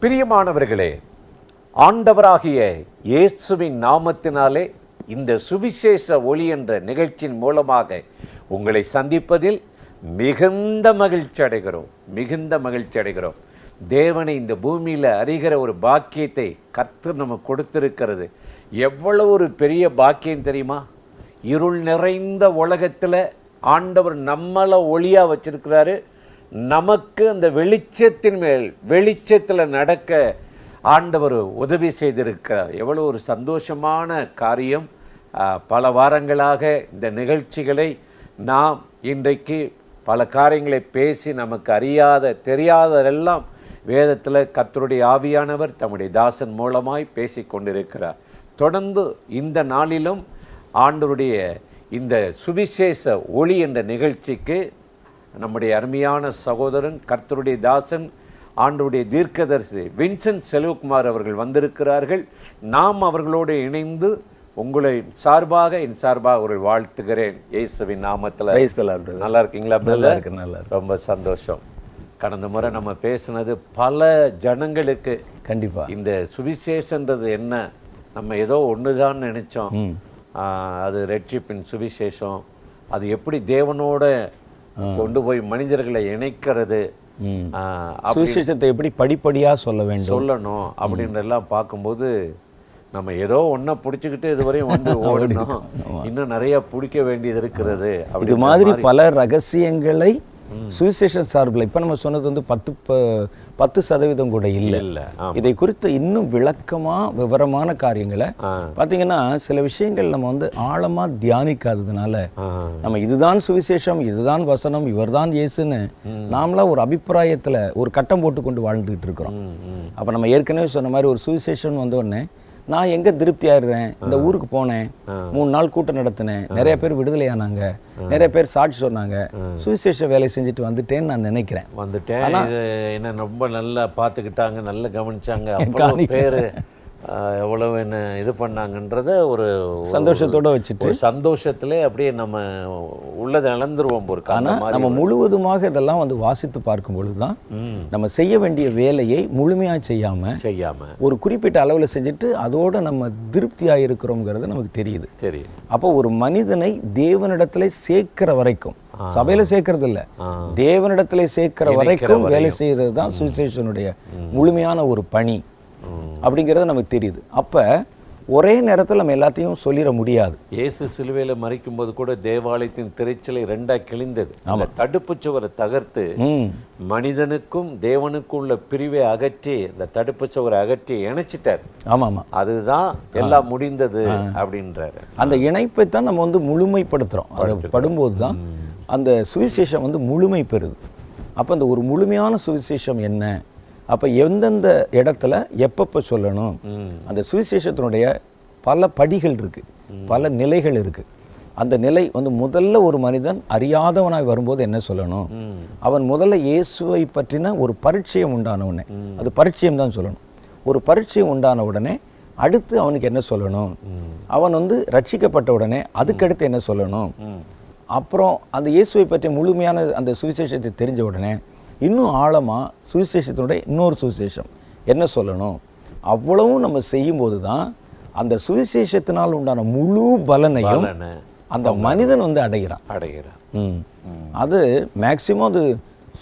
பிரியமானவர்களே, ஆண்டவராகிய இயேசுவின் நாமத்தினாலே இந்த சுவிசேஷ ஒளி என்ற நிகழ்ச்சியின் மூலமாக உங்களை சந்திப்பதில் மிகுந்த மகிழ்ச்சி அடைகிறோம். தேவனை இந்த பூமியில் அறிகிற ஒரு பாக்கியத்தை கர்த்தர் நமக்கு கொடுத்திருக்கிறது. எவ்வளவு ஒரு பெரிய பாக்கியம் தெரியுமா? இருள் நிறைந்த உலகத்தில் ஆண்டவர் நம்மளை ஒளியாக வச்சிருக்கிறாரு. நமக்கு அந்த வெளிச்சத்தில் நடக்க ஆண்டவர் உதவி செய்திருக்கிறார். எவ்வளோ ஒரு சந்தோஷமான காரியம். பல வாரங்களாக இந்த நிகழ்ச்சிகளை நாம் இன்றைக்கு பல காரியங்களை பேசி நமக்கு தெரியாததெல்லாம் வேதத்தில் கர்த்தருடைய ஆவியானவர் தம்முடைய தாசன் மூலமாய் பேசி கொண்டிருக்கிறார். தொடர்ந்து இந்த நாளிலும் ஆண்டவருடைய இந்த சுவிசேஷ ஒளி என்ற நிகழ்ச்சிக்கு நம்முடைய அருமையான சகோதரன் கர்த்தருடைய தாசன் ஆண்டவருடைய தீர்க்கதரிசி வின்சென்ட் செல்வகுமார் அவர்கள் வந்திருக்கிறார்கள். நாம் அவர்களோடு இணைந்து உங்களை என் சார்பாக ஒரு வாழ்த்துகிறேன். இயேசுவின் நாமத்தில். நல்லா இருக்கீங்களா? நல்லா ரொம்ப சந்தோஷம். கடந்த முறை நம்ம பேசினது பல ஜனங்களுக்கு கண்டிப்பாக இந்த சுவிசேஷன்றது என்ன, நம்ம ஏதோ ஒன்றுதான் நினைச்சோம். அது ரட்சிப்பின் சுவிசேஷம், அது எப்படி தேவனோட கொண்டு போய் மனிதர்களை இணைக்கிறது, சுவிசேஷத்தை எப்படி படிப்படியாக சொல்லணும் அப்படின்றெல்லாம் பார்க்கும்போது நம்ம ஏதோ ஒன்றை பிடிச்சிக்கிட்டு இதுவரையும் வந்து ஓடணும், இன்னும் நிறைய பிடிக்க வேண்டியது இருக்கிறது. இது மாதிரி பல ரகசியங்களை சுவிசேஷன் சார்பில் இப்போ நம்ம சொன்னது வந்து 10% கூட இல்லை. இதை குறித்து இன்னும் விவரமான காரியங்களை பார்த்தீங்கன்னா சில விஷயங்கள் நம்ம வந்து ஆழமாக தியானிக்காததுனால நம்ம இதுதான் சுவிசேஷம், இதுதான் வசனம், இவர்தான் இயேசுன்னு நாமளாம் ஒரு அபிப்பிராயத்தில் ஒரு கட்டம் போட்டு கொண்டு வாழ்ந்துகிட்டு இருக்கிறோம். அப்போ நம்ம ஏற்கனவே சொன்ன மாதிரி ஒரு சுவிசேஷன் வந்த உடனே நான் எங்கே திருப்தி ஆயிடுறேன், இந்த ஊருக்கு போனேன், 3 நாள் கூட்டம் நடத்தினேன், நிறைய பேர் விடுதலையானாங்க, நிறைய பேர் சாட்சி சொன்னாங்க, சுவிசேஷ வேலை செஞ்சுட்டு வந்துட்டேன்னு நான் நினைக்கிறேன். என்ன ரொம்ப நல்லா பார்த்துக்கிட்டாங்க, நல்லா கவனிச்சாங்க, பேர் எவ்வளவு என்ன இது பண்ணாங்கன்றத ஒரு சந்தோஷத்தோட வச்சுட்டு சந்தோஷத்திலே அப்படியே நம்ம உள்ளதை இழந்துருவோம். நம்ம முழுவதுமாக இதெல்லாம் வந்து வாசித்து பார்க்கும் பொழுதுதான் நம்ம செய்ய வேண்டிய வேலையை முழுமையாக செய்யாம ஒரு குறிப்பிட்ட அளவில் செஞ்சுட்டு அதோட நம்ம திருப்தியாக இருக்கிறோங்கிறது நமக்கு தெரியுது. அப்போ ஒரு மனிதனை தேவனிடத்துல சேர்க்கிற வரைக்கும், சபையில சேர்க்கறது இல்ல, தேவனிடத்துல சேர்க்கிற வரைக்கும் வேலை செய்யறது தான் சுவிசேஷனுடைய முழுமையான ஒரு பணி அப்படிங்கிறது நமக்கு தெரியுது. அப்ப ஒரே நேரத்தில் நம்ம எல்லாத்தையும் சொல்லிட முடியாது. இயேசு சிலுவையில் மறிக்கும் போது கூட தேவாலயத்தின் திரைச்சலை 2 கிழிந்தது. அந்த தடுப்பு சுவரை தகர்த்து மனிதனுக்கும் தேவனுக்கும் உள்ள பிரிவை அகற்றி, இந்த தடுப்பு சுவரை அகற்றி இணைச்சிட்டார். அதுதான் எல்லாம் முடிந்தது அப்படின்றாரு. அந்த இணைப்பை தான் நம்ம வந்து முழுமைப்படுத்துறோம். அது படும்போது தான் அந்த சுவிசேஷம் வந்து முழுமை பெறுது. அப்போ அந்த ஒரு முழுமையான சுவிசேஷம் என்ன, அப்போ எந்தெந்த இடத்துல எப்பப்போ சொல்லணும், அந்த சுவிசேஷத்தினுடைய பல படிகள் இருக்குது, பல நிலைகள் இருக்குது. அந்த நிலை வந்து முதல்ல ஒரு மனிதன் அறியாதவனாய் வரும்போது என்ன சொல்லணும், அவன் முதல்ல இயேசுவை பற்றின ஒரு பரிச்சயம் உண்டான உடனே, அது பரிச்சயம் தான் சொல்லணும். ஒரு பரிச்சயம் உண்டான உடனே அடுத்து அவனுக்கு என்ன சொல்லணும், அவன் வந்து ரட்சிக்கப்பட்ட உடனே அதுக்கடுத்து என்ன சொல்லணும், அப்புறம் அந்த இயேசுவை பற்றி முழுமையான அந்த சுவிசேஷத்தை தெரிஞ்ச உடனே இன்னும் ஆழமாக சுவிசேஷத்தினுடைய இன்னொரு சுவிசேஷம் என்ன சொல்லணும், அவ்வளவும் நம்ம செய்யும்போது தான் அந்த சுவிசேஷத்தினால் உண்டான முழு பலனையும் அந்த மனிதன் வந்து அடைகிறான். அது மேக்சிமம் அது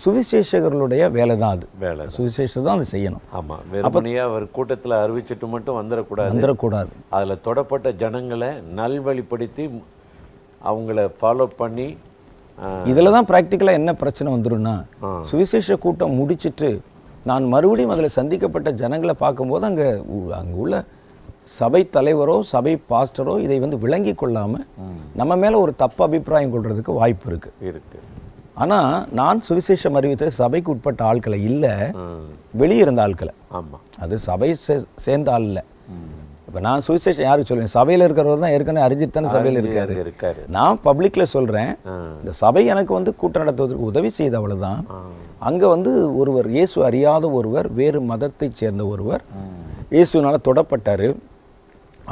சுவிசேஷகர்களுடைய வேலை தான். அது வேலை சுவிசேஷம் தான் அது செய்யணும். ஆமாம், வெறுமனையாக அவர் கூட்டத்தில் அறிவிச்சிட்டு மட்டும் வந்துடக்கூடாது. அதில் தொடப்பட்ட ஜனங்களை நல்வழிப்படுத்தி அவங்கள ஃபாலோ பண்ணி, இதில் தான் ப்ராக்டிக்கலாக என்ன பிரச்சனை வந்துடும்னா, சுவிசேஷ கூட்டம் முடிச்சுட்டு நான் மறுபடியும் அதில் சந்திக்கப்பட்ட ஜனங்களை பார்க்கும்போது அங்கே உள்ள சபை தலைவரோ சபை பாஸ்டரோ இதை வந்து விளங்கி கொள்ளாமல் நம்ம மேலே ஒரு தப்பு அபிப்பிராயம் கொள்றதுக்கு வாய்ப்பு இருக்கு. ஆனால் நான் சுவிசேஷம் அறிவித்த சபைக்கு உட்பட்ட ஆட்களை இல்லை, வெளியிருந்த ஆட்களை. அது சபை சேர்ந்த ஆள் இல்லை. இப்போ நான் சுவிசேஷம் யாருக்கு சொல்லுவேன், சபையில் இருக்கிறவர் தான் ஏற்கனவே அறிஞ்சிட்டு தானே சபையில் இருக்காரு. நான் பப்ளிக்ல சொல்கிறேன், இந்த சபை எனக்கு வந்து கூட்டம் நடத்துவதற்கு உதவி செய்த அவ்வளோதான். அங்கே வந்து ஒருவர் இயேசு அறியாத ஒருவர், வேறு மதத்தை சேர்ந்த ஒருவர் இயேசுனால் தொடப்பட்டார்.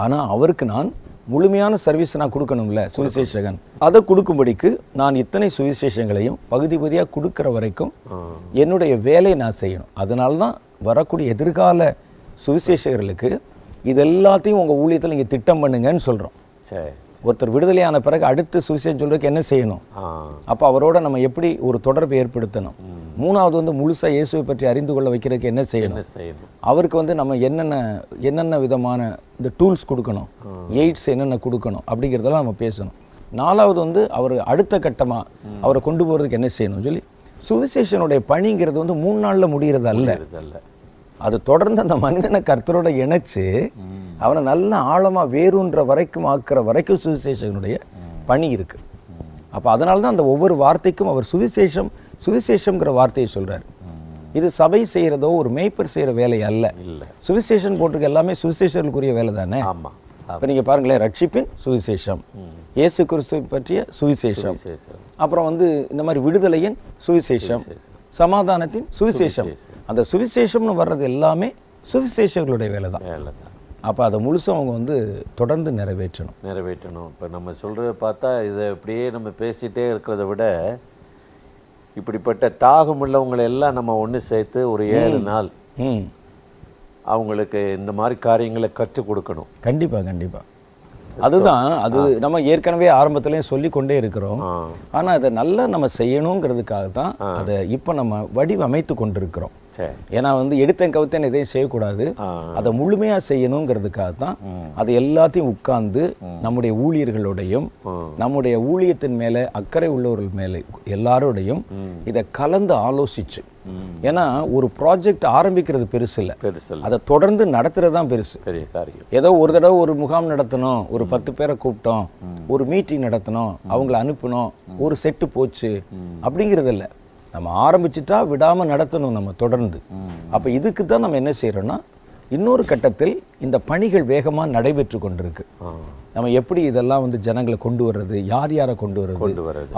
ஆனால் அவருக்கு நான் முழுமையான சர்வீஸ் நான் கொடுக்கணும்ல, சுவிசேஷகன். அதை கொடுக்கும்படிக்கு நான் இத்தனை சுவிசேஷங்களையும் பகுதி பகுதியாக கொடுக்குற வரைக்கும் என்னுடைய வேலையை நான் செய்யணும். அதனால தான் வரக்கூடிய எதிர்கால சுவிசேஷகர்களுக்கு இது எல்லாத்தையும் உங்கள் ஊழியத்தில் நீங்கள் திட்டம் பண்ணுங்கன்னு சொல்கிறோம். சரி. ஒருத்தர் விடுதலையான பிறகு அடுத்து சுவிசேஷம் சொல்றதுக்கு என்ன செய்யணும்? அப்போ அவரோட நம்ம எப்படி ஒரு தொடர்பு ஏற்படுத்தணும்? மூணாவது வந்து முழுசாக இயேசுவை பற்றி அறிந்து கொள்ள வைக்கிறதுக்கு என்ன செய்யணும்? அவருக்கு வந்து நம்ம என்னென்ன விதமான இந்த டூல்ஸ் கொடுக்கணும், எய்ட்ஸ் என்னென்ன கொடுக்கணும் அப்படிங்கிறதெல்லாம் நம்ம பேசணும். நாலாவது வந்து அவர் அடுத்த கட்டமாக அவரை கொண்டு போகிறதுக்கு என்ன செய்யணும் சொல்லி சுவிசேஷனுடைய பணிங்கிறது வந்து 3 நாளில் முடிகிறது அல்ல. அது தொடர்ந்து அந்த மனிதனை கர்த்தரோட இணைச்சு அவனை நல்ல ஆழமாக வேரூன்ற வரைக்கும் ஆக்குற வரைக்கும் சுவிசேஷனுடைய பணி இருக்கு. அப்போ அதனால தான் அந்த ஒவ்வொரு வார்த்தைக்கும் அவர் சுவிசேஷம்ங்கிற வார்த்தையை சொல்றாரு. இது சபை செய்கிறதோ ஒரு மேய்ப்பர் செய்கிற வேலை அல்ல. சுவிசேஷன் போட்டிருக்க எல்லாமே சுவிசேஷர்களுக்குரிய வேலை தானே. இப்போ நீங்கள் பாருங்களேன், ரட்சிப்பின் சுவிசேஷம், இயேசு கிறிஸ்துவை பற்றிய சுவிசேஷம், அப்புறம் வந்து இந்த மாதிரி விடுதலையின் சுவிசேஷம், சமாதானத்தின் சுவிசேஷம். அந்த சுவிசேஷம்னு வர்றது எல்லாமே சுவிசேஷர்களுடைய வேலை தான். அப்போ அதை முழுசும் அவங்க வந்து தொடர்ந்து நிறைவேற்றணும். இப்போ நம்ம சொல்கிறத பார்த்தா இதை இப்படியே நம்ம பேசிகிட்டே இருக்கிறத விட இப்படிப்பட்ட தாகம் உள்ளவங்களை எல்லாம் நம்ம ஒன்று சேர்த்து ஒரு 7 நாள் அவங்களுக்கு இந்த மாதிரி காரியங்களை கற்றுக் கொடுக்கணும். கண்டிப்பாக அதுதான். அது நம்ம ஏற்கனவே ஆரம்பத்திலேயே சொல்லி கொண்டே இருக்கிறோம். ஆனால் அதை நல்லா நம்ம செய்யணுங்கிறதுக்காக தான் அதை இப்போ நம்ம வடிவமைத்து கொண்டிருக்கிறோம். ஏன்னா வந்து எடுத்தேன் கவுத்தேன் எதையும் செய்யக்கூடாது, அதை முழுமையாக செய்யணுங்கிறதுக்காக தான் அதை எல்லாத்தையும் உட்கார்ந்து நம்முடைய ஊழியர்களோடையும் நம்முடைய ஊழியத்தின் மேலே அக்கறை உள்ளவர்கள் மேலே எல்லாரோடையும் இதை கலந்து ஆலோசிச்சு, ஏன்னா ஒரு ப்ராஜெக்ட் ஆரம்பிக்கிறது பெருசு இல்லை, அதை தொடர்ந்து நடத்துறது தான் பெருசு. ஏதோ ஒரு தடவை ஒரு முகாம் நடத்தணும், ஒரு 10 பேரை கூப்பிட்டோம், ஒரு மீட்டிங் நடத்தணும், அவங்கள அனுப்பணும், ஒரு செட்டு போச்சு அப்படிங்கிறது இல்லை. நம்ம ஆரம்பிச்சுட்டா விடாமல் நடத்தணும் நம்ம தொடர்ந்து. அப்போ இதுக்கு தான் நம்ம என்ன செய்கிறோன்னா, இன்னொரு கட்டத்தில் இந்த பணிகள் வேகமாக நடைபெற்று கொண்டிருக்கு. நம்ம எப்படி இதெல்லாம் வந்து ஜனங்களை கொண்டு வர்றது, யார் யாரை கொண்டு வர்றது,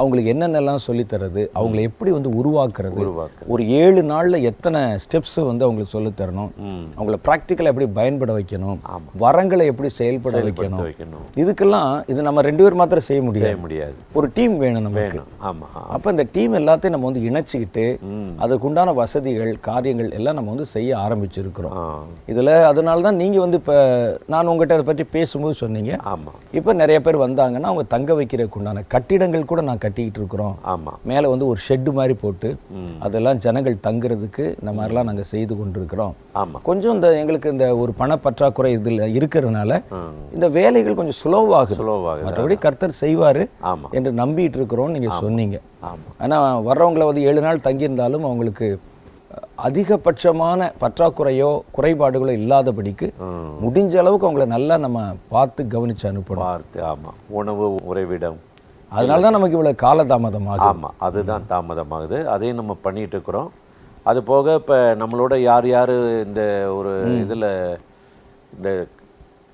அவங்களுக்கு என்னென்னலாம் சொல்லித்தரது, அவங்களை எப்படி வந்து உருவாக்குறது, ஒரு 7 நாளில் எத்தனை ஸ்டெப்ஸ் வந்து அவங்களுக்கு சொல்லித்தரணும், அவங்கள ப்ராக்டிக்கலாக எப்படி பயன்பட வைக்கணும், வரங்களை எப்படி செயல்பட வைக்கணும், இதுக்கெல்லாம் இது நம்ம 2 பேர் மாத்திரம் செய்ய முடியாது. ஒரு டீம் வேணும் நமக்கு. அப்போ இந்த டீம் எல்லாத்தையும் நம்ம வந்து இணைச்சிக்கிட்டு அதுக்குண்டான வசதிகள் காரியங்கள் எல்லாம் நம்ம வந்து செய்ய ஆரம்பிச்சிருக்கிறோம். இதில் அதனால தான் நீங்கள் வந்து இப்போ நான் உங்கள்கிட்ட அதை பற்றி பேசும்போது சொன்னீங்க, இப்போ நிறைய பேர் வந்தாங்கன்னா அவங்க தங்க வைக்கிறதுக்கு உண்டான கட்டிடங்கள் கூட நான் கட்டிக்கிட்டு இருக்கிறோம். மேலே வந்து ஒரு ஷெட்டு மாதிரி போட்டு அதெல்லாம் ஜனங்கள் தங்குறதுக்கு இந்த மாதிரிலாம் நாங்கள் செய்து கொண்டிருக்கிறோம். கொஞ்சம் இந்த எங்களுக்கு இந்த ஒரு பணப்பற்றாக்குறை இதில் இருக்கிறதுனால இந்த வேலைகள் கொஞ்சம் ஸ்லோவாகுது. மற்றபடி கர்த்தர் செய்வார் என்று நம்பிட்டு இருக்கிறோம் நீங்கள் சொன்னீங்க. ஆனால் வர்றவங்களை வந்து 7 நாள் தங்கியிருந்தாலும் அவங்களுக்கு அதிகபட்சமான பற்றாக்குறையோ குறைபாடுகளோ இல்லாதபடிக்கு முடிஞ்ச அளவுக்கு அவங்கள நல்லா நம்ம பார்த்து கவனிச்சு அனுப்பணும். உணவு உறைவிடம், அதனால தான் நமக்கு இவ்வளோ காலதாமதமாகும். அதுதான் தாமதமாகுது. அதையும் நம்ம பண்ணிட்டு இருக்கிறோம். அது போக இப்போ நம்மளோட யார் யார் இந்த ஒரு இதில் இந்த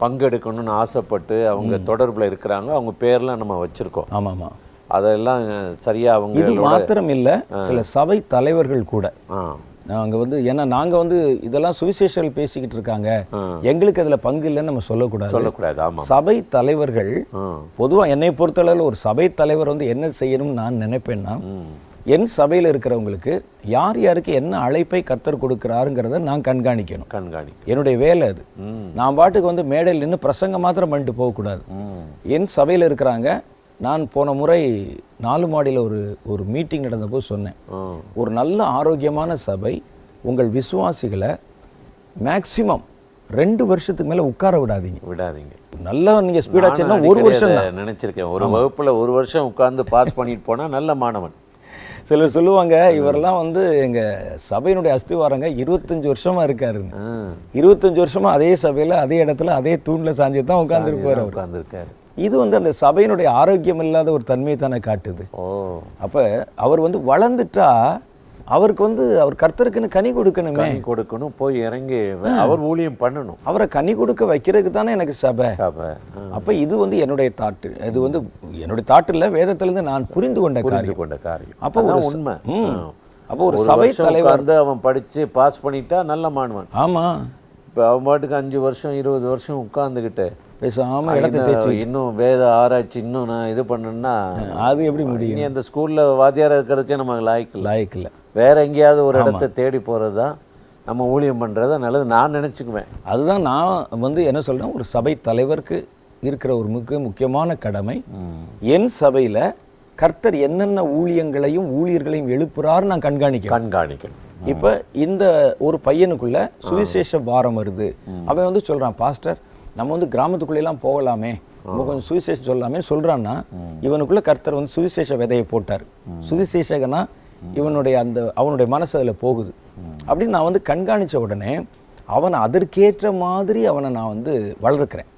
பங்கெடுக்கணும்னு ஆசைப்பட்டு அவங்க தொடர்பில் இருக்கிறாங்க, அவங்க பேர்லாம் நம்ம வச்சுருக்கோம். ஆமாம், அதெல்லாம் சரியாக அவங்க இது மாத்திரம் இல்லை, சில சபை தலைவர்கள் கூட நாங்கள் வந்து, ஏன்னா நாங்கள் வந்து இதெல்லாம் சுவிசேஷர்கள் பேசிக்கிட்டு இருக்காங்க, எங்களுக்கு அதில் பங்கு இல்லைன்னு நம்ம சொல்லக்கூடாது. சபை தலைவர்கள் பொதுவாக என்னை பொறுத்தளவில் ஒரு சபை தலைவர் வந்து என்ன செய்யணும்னு நான் நினைப்பேன்னா, என் சபையில் இருக்கிறவங்களுக்கு யார் யாருக்கு என்ன அழைப்பை கர்த்தர் கொடுக்குறாருங்கிறத நான் கண்காணிக்கணும். என்னுடைய வேலை அது. நான் பாட்டுக்கு வந்து மேடையில் நின்று பிரசங்கம் மாத்திரம் பண்ணிட்டு போகக்கூடாது. என் சபையில் இருக்கிறாங்க. நான் போன முறை 4 மாடியில் ஒரு மீட்டிங் நடந்தபோது சொன்னேன், ஒரு நல்ல ஆரோக்கியமான சபை உங்கள் விசுவாசிகளை மேக்சிமம் 2 வருஷத்துக்கு மேலே உட்கார விடாதீங்க. நல்லா நீங்கள் ஸ்பீடாக சொன்னா 1 வருஷம் நினைச்சிருக்கேன். ஒரு வகுப்பில் 1 வருஷம் உட்கார்ந்து பாஸ் பண்ணிட்டு போனால் நல்ல மாணவன். சிலர் சொல்லுவாங்க, இவரெல்லாம் வந்து எங்கள் சபையினுடைய அஸ்திவாரங்க 25 வருஷமா இருக்காருங்க. 25 வருஷமா அதே சபையில் அதே இடத்துல அதே தூணில் சாஞ்சி தான் உட்கார்ந்துருக்காரு. இது வந்து அந்த சபையினுடைய ஆரோக்கியம் இல்லாத ஒரு தன்மையை தானே காட்டுது. அப்போ அவர் வந்து வளர்ந்துட்டா அவருக்கு வந்து அவர் கர்த்தருக்குன்னு கனி கொடுக்கணும், போய் இறங்கி அவர் ஊழியம் பண்ணணும். அவரை கனி கொடுக்க வைக்கிறதுக்கு தானே எனக்கு சபை. அப்போ இது வந்து என்னுடைய தாட்டு, இது வந்து என்னுடைய தாட்டில் வேதத்திலிருந்து நான் புரிந்து கொண்ட காரியம். அப்போ ஒரு உண்மை. அப்போ ஒரு சபை தலைவர் வந்து அவன் படித்து பாஸ் பண்ணிட்டா நல்ல மாணவன். ஆமாம். இப்போ அவன் பாட்டுக்கு 5 வருஷம் 20 வருஷம் உட்கார்ந்துக்கிட்டு பேசாம இடத்தை தேய்ச்சி இன்னும் வேத ஆராய்ச்சி இன்னும் நான் இது பண்ணணும்னா அது எப்படி முடியும்? நீ அந்த ஸ்கூல்ல வாத்தியாரா இருக்கிறதுக்கே நமக்கு லாய்க்கு இல்லை. இல்லை, வேற எங்கேயாவது ஒரு இடத்த தேடி போகிறது தான் நம்ம ஊழியம் பண்ணுறது நல்லது நான் நினச்சிக்குவேன். அதுதான் நான் வந்து என்ன சொல்கிறேன், ஒரு சபை தலைவருக்கு இருக்கிற ஒரு முக்கியமான கடமை, என் சபையில் கர்த்தர் என்னென்ன ஊழியங்களையும் ஊழியர்களையும் எழுப்புறாரு நான் கண்காணிக்கணும். இப்போ இந்த ஒரு பையனுக்குள்ள சுவிசேஷ பாரம் வருது, அவன் வந்து சொல்கிறான், பாஸ்டர் நம்ம வந்து கிராமத்துக்குள்ளெல்லாம் போகலாமே, நம்ம கொஞ்சம் சுவிசேஷம் சொல்லலாமே சொல்கிறான்னா, இவனுக்குள்ள கர்த்தர் வந்து சுவிசேஷ விதையை போட்டார். சுவிசேஷகனா இவனுடைய அவனுடைய மனசு அதில் போகுது அப்படின்னு நான் வந்து கண்காணித்த உடனே அவனை அதற்கேற்ற மாதிரி அவனை நான் வந்து வளர்க்குறேன்.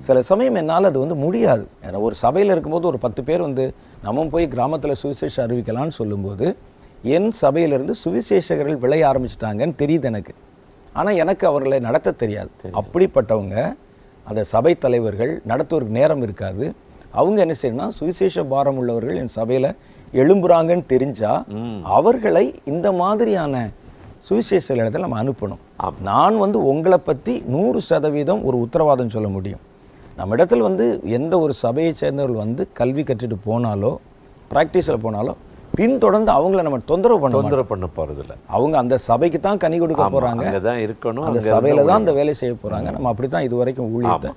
சில சமயம் என்னால் அது வந்து முடியாது. ஒரு சபையில் இருக்கும்போது ஒரு 10 பேர் வந்து நம்ம போய் கிராமத்தில் சுவிசேஷம் அறிவிக்கலான்னு சொல்லும்போது என் சபையிலிருந்து சுவிசேஷகர்கள் விளைய ஆரம்பிச்சிட்டாங்கன்னு தெரியுது எனக்கு. ஆனால் எனக்கு அவர்களை நடத்த தெரியாது. அப்படிப்பட்டவங்க அந்த சபை தலைவர்கள் நடத்துவதற்கு நேரம் இருக்காது. அவங்க என்ன செய்யணும்னா, சுவிசேஷ பாரம் உள்ளவர்கள் என் சபையில் எழும்புறாங்கன்னு தெரிஞ்சா அவர்களை இந்த மாதிரியான சுவிசேஷ இடத்துல நம்ம அனுப்பணும். நான் வந்து உங்களை பற்றி 100% ஒரு உத்தரவாதம் சொல்ல முடியும். நம்ம இடத்துல வந்து எந்த ஒரு சபையை சேர்ந்தவர்கள் வந்து கல்வி கற்றுட்டு போனாலோ ப்ராக்டிஸில் போனாலோ பின்தொடர்ந்து அவங்கள நம்ம தொந்தரவு பண்ண போகிறதில்ல. அவங்க அந்த சபைக்கு தான் கனி கொடுக்க போகிறாங்க, இருக்கணும், அந்த சபையில் தான் அந்த வேலை செய்ய போகிறாங்க. நம்ம அப்படி தான் இது வரைக்கும் ஊழியத்தை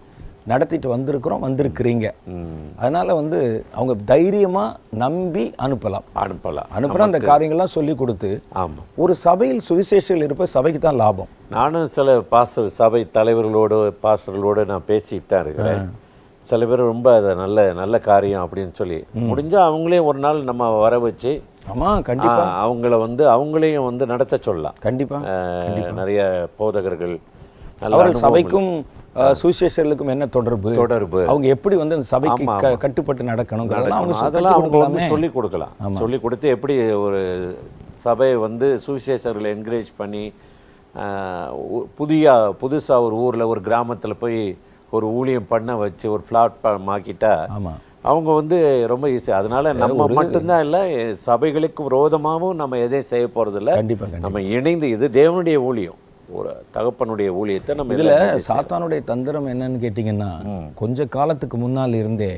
நடத்திட்டு வந்திருக்கிறீங்க. அதனால வந்து அவங்க தைரியமாக நம்பி அனுப்பலாம். அந்த காரியங்கள்லாம் சொல்லி கொடுத்து ஒரு சபையில் சுவிசேஷங்கள் இருப்ப சபைக்கு தான் லாபம். நானும் சில சபை பாஸ்டர்களோடு நான் பேசிட்டு தான் இருக்கிறேன். சில பேர் ரொம்ப அதை நல்ல காரியம் அப்படின்னு சொல்லி முடிஞ்சா அவங்களே ஒரு நாள் நம்ம வர வச்சு அவங்கள வந்து அவங்களையும் வந்து நடத்த சொல்லலாம். நிறைய போதகர்கள் சபைக்கும் சுவிசேஷர்களுக்கும் என்ன தொடர்பு, அவங்க எப்படி வந்து அந்த சபைக்கு கட்டுப்பட்டு நடக்கணும், அதெல்லாம் அவங்க வந்து சொல்லி கொடுக்கலாம். சொல்லி கொடுத்து எப்படி ஒரு சபையை வந்து சுவிசேஷர்களை என்கரேஜ் பண்ணி புதுசாக ஒரு ஊரில் ஒரு கிராமத்தில் போய் ஒரு ஊழியம் பண்ண வச்சு ஒரு ஃப்ளாட் ஆக்கிட்டா அவங்க வந்து ரொம்ப ஈஸி. அதனால நம்ம மட்டும்தான் இல்லை, சபைகளுக்கு விரோதமாகவும் நம்ம எதையும் செய்ய போகிறதில்ல. நம்ம இணைந்து இது தேவனுடைய ஊழியம், ஒரு தகப்பனுடைய ஊழியத்தை நம்ம இதில் சாத்தானுடைய தந்திரம் என்னன்னு கேட்டிங்கன்னா, கொஞ்ச காலத்துக்கு முன்னால் இருந்தே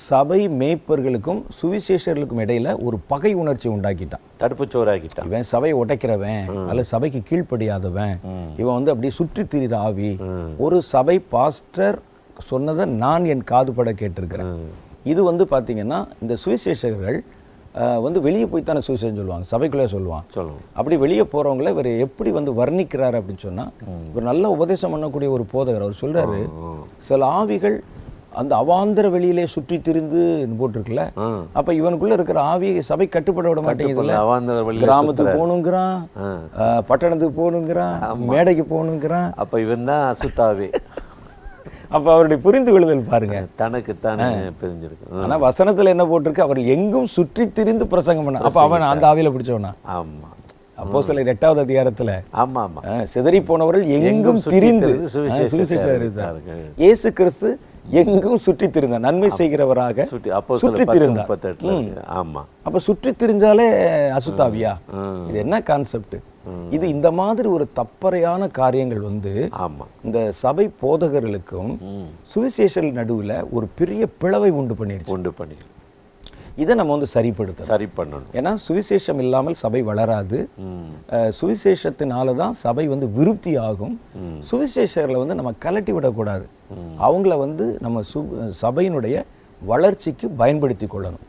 சபை மேய்ப்பர்களுக்கும் சுவிசேஷர்களுக்கும் இடையில ஒரு பகை உணர்ச்சி உண்டாக்கிட்டான், தடுப்புச்சோறாக்கிட்டான். இவன் சபையை உடைக்கிறவன் அல்ல சபைக்கு கீழ்ப்படியாதவன், இவன் வந்து அப்படியே சுற்றி திரிகிற ஆவி. ஒரு சபை பாஸ்டர் சொன்னதை நான் என் காதுபட கேட்டிருக்கிறேன். இது வந்து பார்த்தீங்கன்னா இந்த சுவிசேஷகர்கள் வந்து வெளியே போய் தானே சுவிசேஷம் சொல்லுவாங்க, சபைக்குள்ளே சொல்லுவான். அப்படி வெளியே போகிறவங்கள இவர் எப்படி வந்து வர்ணிக்கிறாரு அப்படின்னு சொன்னால், ஒரு நல்ல உபதேசம் பண்ணக்கூடிய ஒரு போதகர் அவர் சொல்கிறாரு, சில ஆவிகள் அந்த அவாந்தர வெளியிலே சுற்றி திரிந்து போட்டிருக்குல்ல, அப்போ இவனுக்குள்ளே இருக்கிற ஆவி சபை கட்டுப்பட விட மாட்டேங்குதுல்ல. கிராமத்துக்கு போகணுங்கிறான், பட்டணத்துக்கு போகணுங்கிறான், மேடைக்கு போகணுங்கிறான். அப்போ இவன் தான் அசுத்தாவி. அப்போ அவருடைய புரிந்து கொள்ளுதல் பாருங்க, தனக்குத்தானே பிரிஞ்சிருக்கு. ஆனால் வசனத்தில் என்ன போட்டிருக்கு, அவர்கள் எங்கும் சுற்றி திரிந்து பிரசங்கம் பண்ண. அப்போ அவன் அந்த ஆவியில் பிடிச்சவனா? ஆமாம். அப்போஸ்தலர் 8வது அதிகாரத்தில் சிதறி போனவர்கள் எங்கும் திரிந்து சுவிசேஷம். இயேசு கிறிஸ்து எங்கும் சுற்றி திரிந்தார், நன்மை செய்கிறவராக சுற்றி திரிந்தார். அப்ப சுற்றி திரிஞ்சாலே அசுத்தாவியா? இது என்ன கான்செப்ட் இது? இந்த மாதிரி ஒரு தப்பறையான காரியங்கள் வந்து இந்த சபை போதகர்களுக்கும் சுவிசேஷர்கள் நடுவில் ஒரு பெரிய பிளவை உண்டு பண்ணி இதை நம்ம வந்து சரி பண்ணணும். ஏன்னா சுவிசேஷம் இல்லாமல் சபை வளராது. சுவிசேஷத்தினால தான் சபை வந்து விருத்தி ஆகும். சுவிசேஷர்களை வந்து நம்ம கலட்டி விடக்கூடாது. அவங்கள வந்து நம்ம சபையினுடைய வளர்ச்சிக்கு பயன்படுத்தி கொள்ளணும்.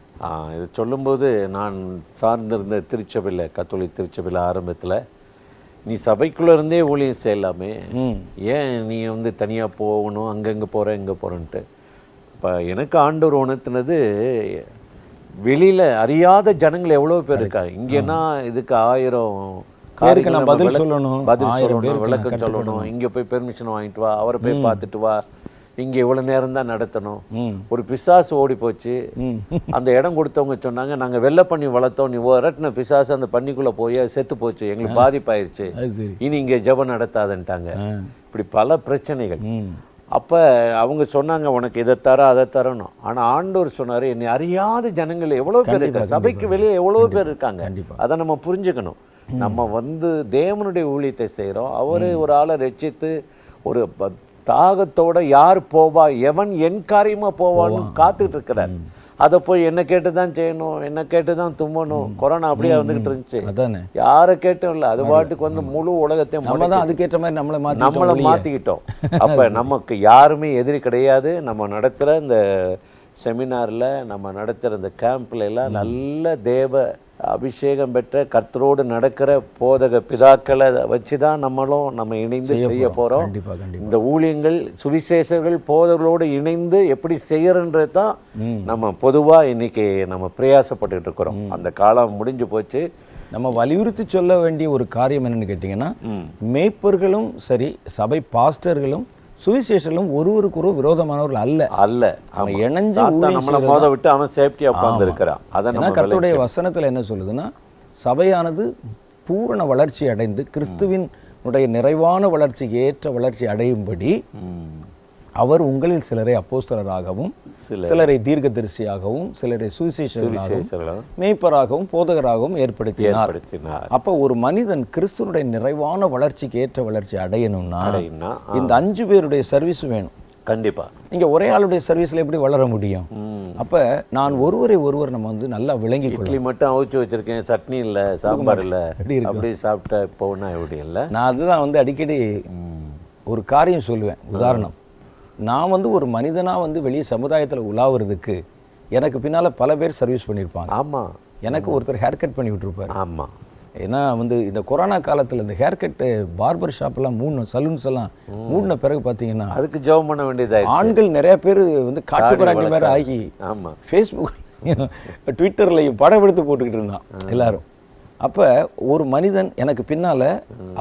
இது சொல்லும்போது நான் சார்ந்திருந்த திருச்சபையில், கத்தோலிக் திருச்சபையில் ஆரம்பத்தில், நீ சபைக்குள்ளே இருந்தே ஊழியம் செய்யலாமே, ஏன் நீ வந்து தனியாக போகணும், அங்கங்கே போகிறேன் இங்கே போகிறேன்ட்டு. இப்போ எனக்கு ஆண்டவர் உணர்த்தினது, வெளியில் அறியாத ஜனங்கள் எவ்வளோ பேர் இருக்காங்க. இங்கேனா இதுக்கு 1000 பதில் சொல்லணும், விளக்கம் சொல்லணும், இங்கே போய் பெர்மிஷன் வாங்கிட்டு வா, அவரை போய் பார்த்துட்டு வா, இங்கே இவ்வளோ நேரம் தான் நடத்தணும். ஒரு பிசாசு ஓடி போச்சு, அந்த இடம் கொடுத்தவங்க சொன்னாங்க, நாங்கள் வெள்ளை பண்ணி வளர்த்தோம், நீ வரட்டின பிசாசு அந்த பண்ணிக்குள்ளே போய் செத்து போச்சு, எங்களுக்கு பாதிப்பாயிருச்சு, இனி இங்கே ஜெபம் நடத்தாதுன்ட்டாங்க. இப்படி பல பிரச்சனைகள். அப்போ அவங்க சொன்னாங்க, உனக்கு இதை தர அதை தரணும். ஆனால் ஆண்டவர் சொன்னார், என்னை அறியாத ஜனங்கள் எவ்வளோ பேர் இருக்காங்க, சபைக்கு வெளியே எவ்வளோ பேர் இருக்காங்க. அதை நம்ம புரிஞ்சுக்கணும். நம்ம வந்து தேவனுடைய ஊழியத்தை செய்கிறோம். அவர் ஒரு ஆளை ரட்சித்து ஒரு தாகத்தோட யார் போவா, எவன் என் காரியமாக போவான்னு காத்துட்டு இருக்கிறார். அதை போய் என்ன கேட்டு தான் செய்யணும், என்ன கேட்டு தான் தும்மணும். கொரோனா அப்படியே வந்துகிட்டு இருந்துச்சு. அதானே, யாரை கேட்டும் இல்லை, அது பாட்டுக்கு வந்து முழு உலகத்தையும் நம்ம தான் அதுக்கேற்ற மாதிரி நம்மளை மாற்றிக்கிட்டோம். அப்போ நமக்கு யாருமே எதிரி கிடையாது. நம்ம நடத்துகிற இந்த செமினாரில், நம்ம நடத்துகிற இந்த கேம்ப்ல எல்லாம் நல்ல தேவ அபிஷேகம் பெற்ற கர்த்தரோடு நடக்கிற போதக பிதாக்களை வச்சு தான் நம்ம இணைந்து செய்ய போகிறோம். இந்த ஊழியங்கள் சுவிசேஷர்கள் போதகர்களோடு இணைந்து எப்படி செய்யறன்றது தான் நம்ம பொதுவாக இன்னைக்கு நம்ம பிரயாசப்பட்டுக்கிட்டு இருக்கிறோம். அந்த காலம் முடிஞ்சு போச்சு. நம்ம வலியுறுத்தி சொல்ல வேண்டிய ஒரு காரியம் என்னன்னு கேட்டிங்கன்னா, மேய்ப்பர்களும் சரி, சபை பாஸ்டர்களும் சுவிசேஷர்களும் ஒருவருக்கொரு விரோதமானவர்கள் அல்ல. அவன் இணைஞ்சு நம்மளை மோத விட்டு அவன் சேஃப்டியா உட்கார்ந்து இருக்கிறான். அதான் கர்த்தருடைய வசனத்துல என்ன சொல்லுதுன்னா, சபையானது பூரண வளர்ச்சி அடைந்து கிறிஸ்துவின் நிறைவான வளர்ச்சிக்கு ஏற்ற வளர்ச்சி அடையும்படி அவர் உங்களில் சிலரை அப்போஸ்தலராகவும், சிலரை தீர்க்கதரிசியாகவும், சிலரை சுவிசேஷகராகவும், மேய்ப்பராகவும், போதகராகவும் ஏற்படுத்தினார். அப்ப ஒரு மனிதன் கிறிஸ்துவனுடைய நிறைவான வளர்ச்சிக்கு ஏற்ற வளர்ச்சி அடையணும்னா இந்த 5 பேருடைய சர்வீஸ் வேணும். கண்டிப்பா. இங்க ஒரே ஆளுடைய சர்வீஸ்ல எப்படி வளர முடியும்? அப்ப நான் ஒருவர் நம்ம வந்து நல்லா விளங்கி இட்லி மட்டும் அவிச்சு வச்சிருக்கேன், சட்னி இல்ல, சாம்பார் இல்ல, அப்படி சாப்பிட்ட போனா எப்படி இல்லை. நான் அதுதான் வந்து அடிக்கடி ஒரு காரியம் சொல்லுவேன். உதாரணம், நான் வந்து ஒரு மனிதனாக வந்து வெளியே சமுதாயத்தில் உலாவுறதுக்கு எனக்கு பின்னால் பல பேர் சர்வீஸ் பண்ணியிருப்பாங்க. ஆமாம். எனக்கு ஒருத்தர் ஹேர் கட் பண்ணி விட்டுருப்பார். ஆமாம். ஏன்னா வந்து இந்த கொரோனா காலத்தில் இந்த ஹேர் கட்டு பார்பர் ஷாப்லாம் சலூன்ஸ் எல்லாம் மூடின பிறகு பார்த்தீங்கன்னா அதுக்கு ஜெபம் பண்ண வேண்டியது. ஆண்கள் நிறைய பேர் வந்து காட்டுப்புறாங்க வேறு ஆகி ஃபேஸ்புக் ட்விட்டரில் படம் எடுத்து போட்டுக்கிட்டு இருந்தான் எல்லாரும். அப்போ ஒரு மனிதன் எனக்கு பின்னால்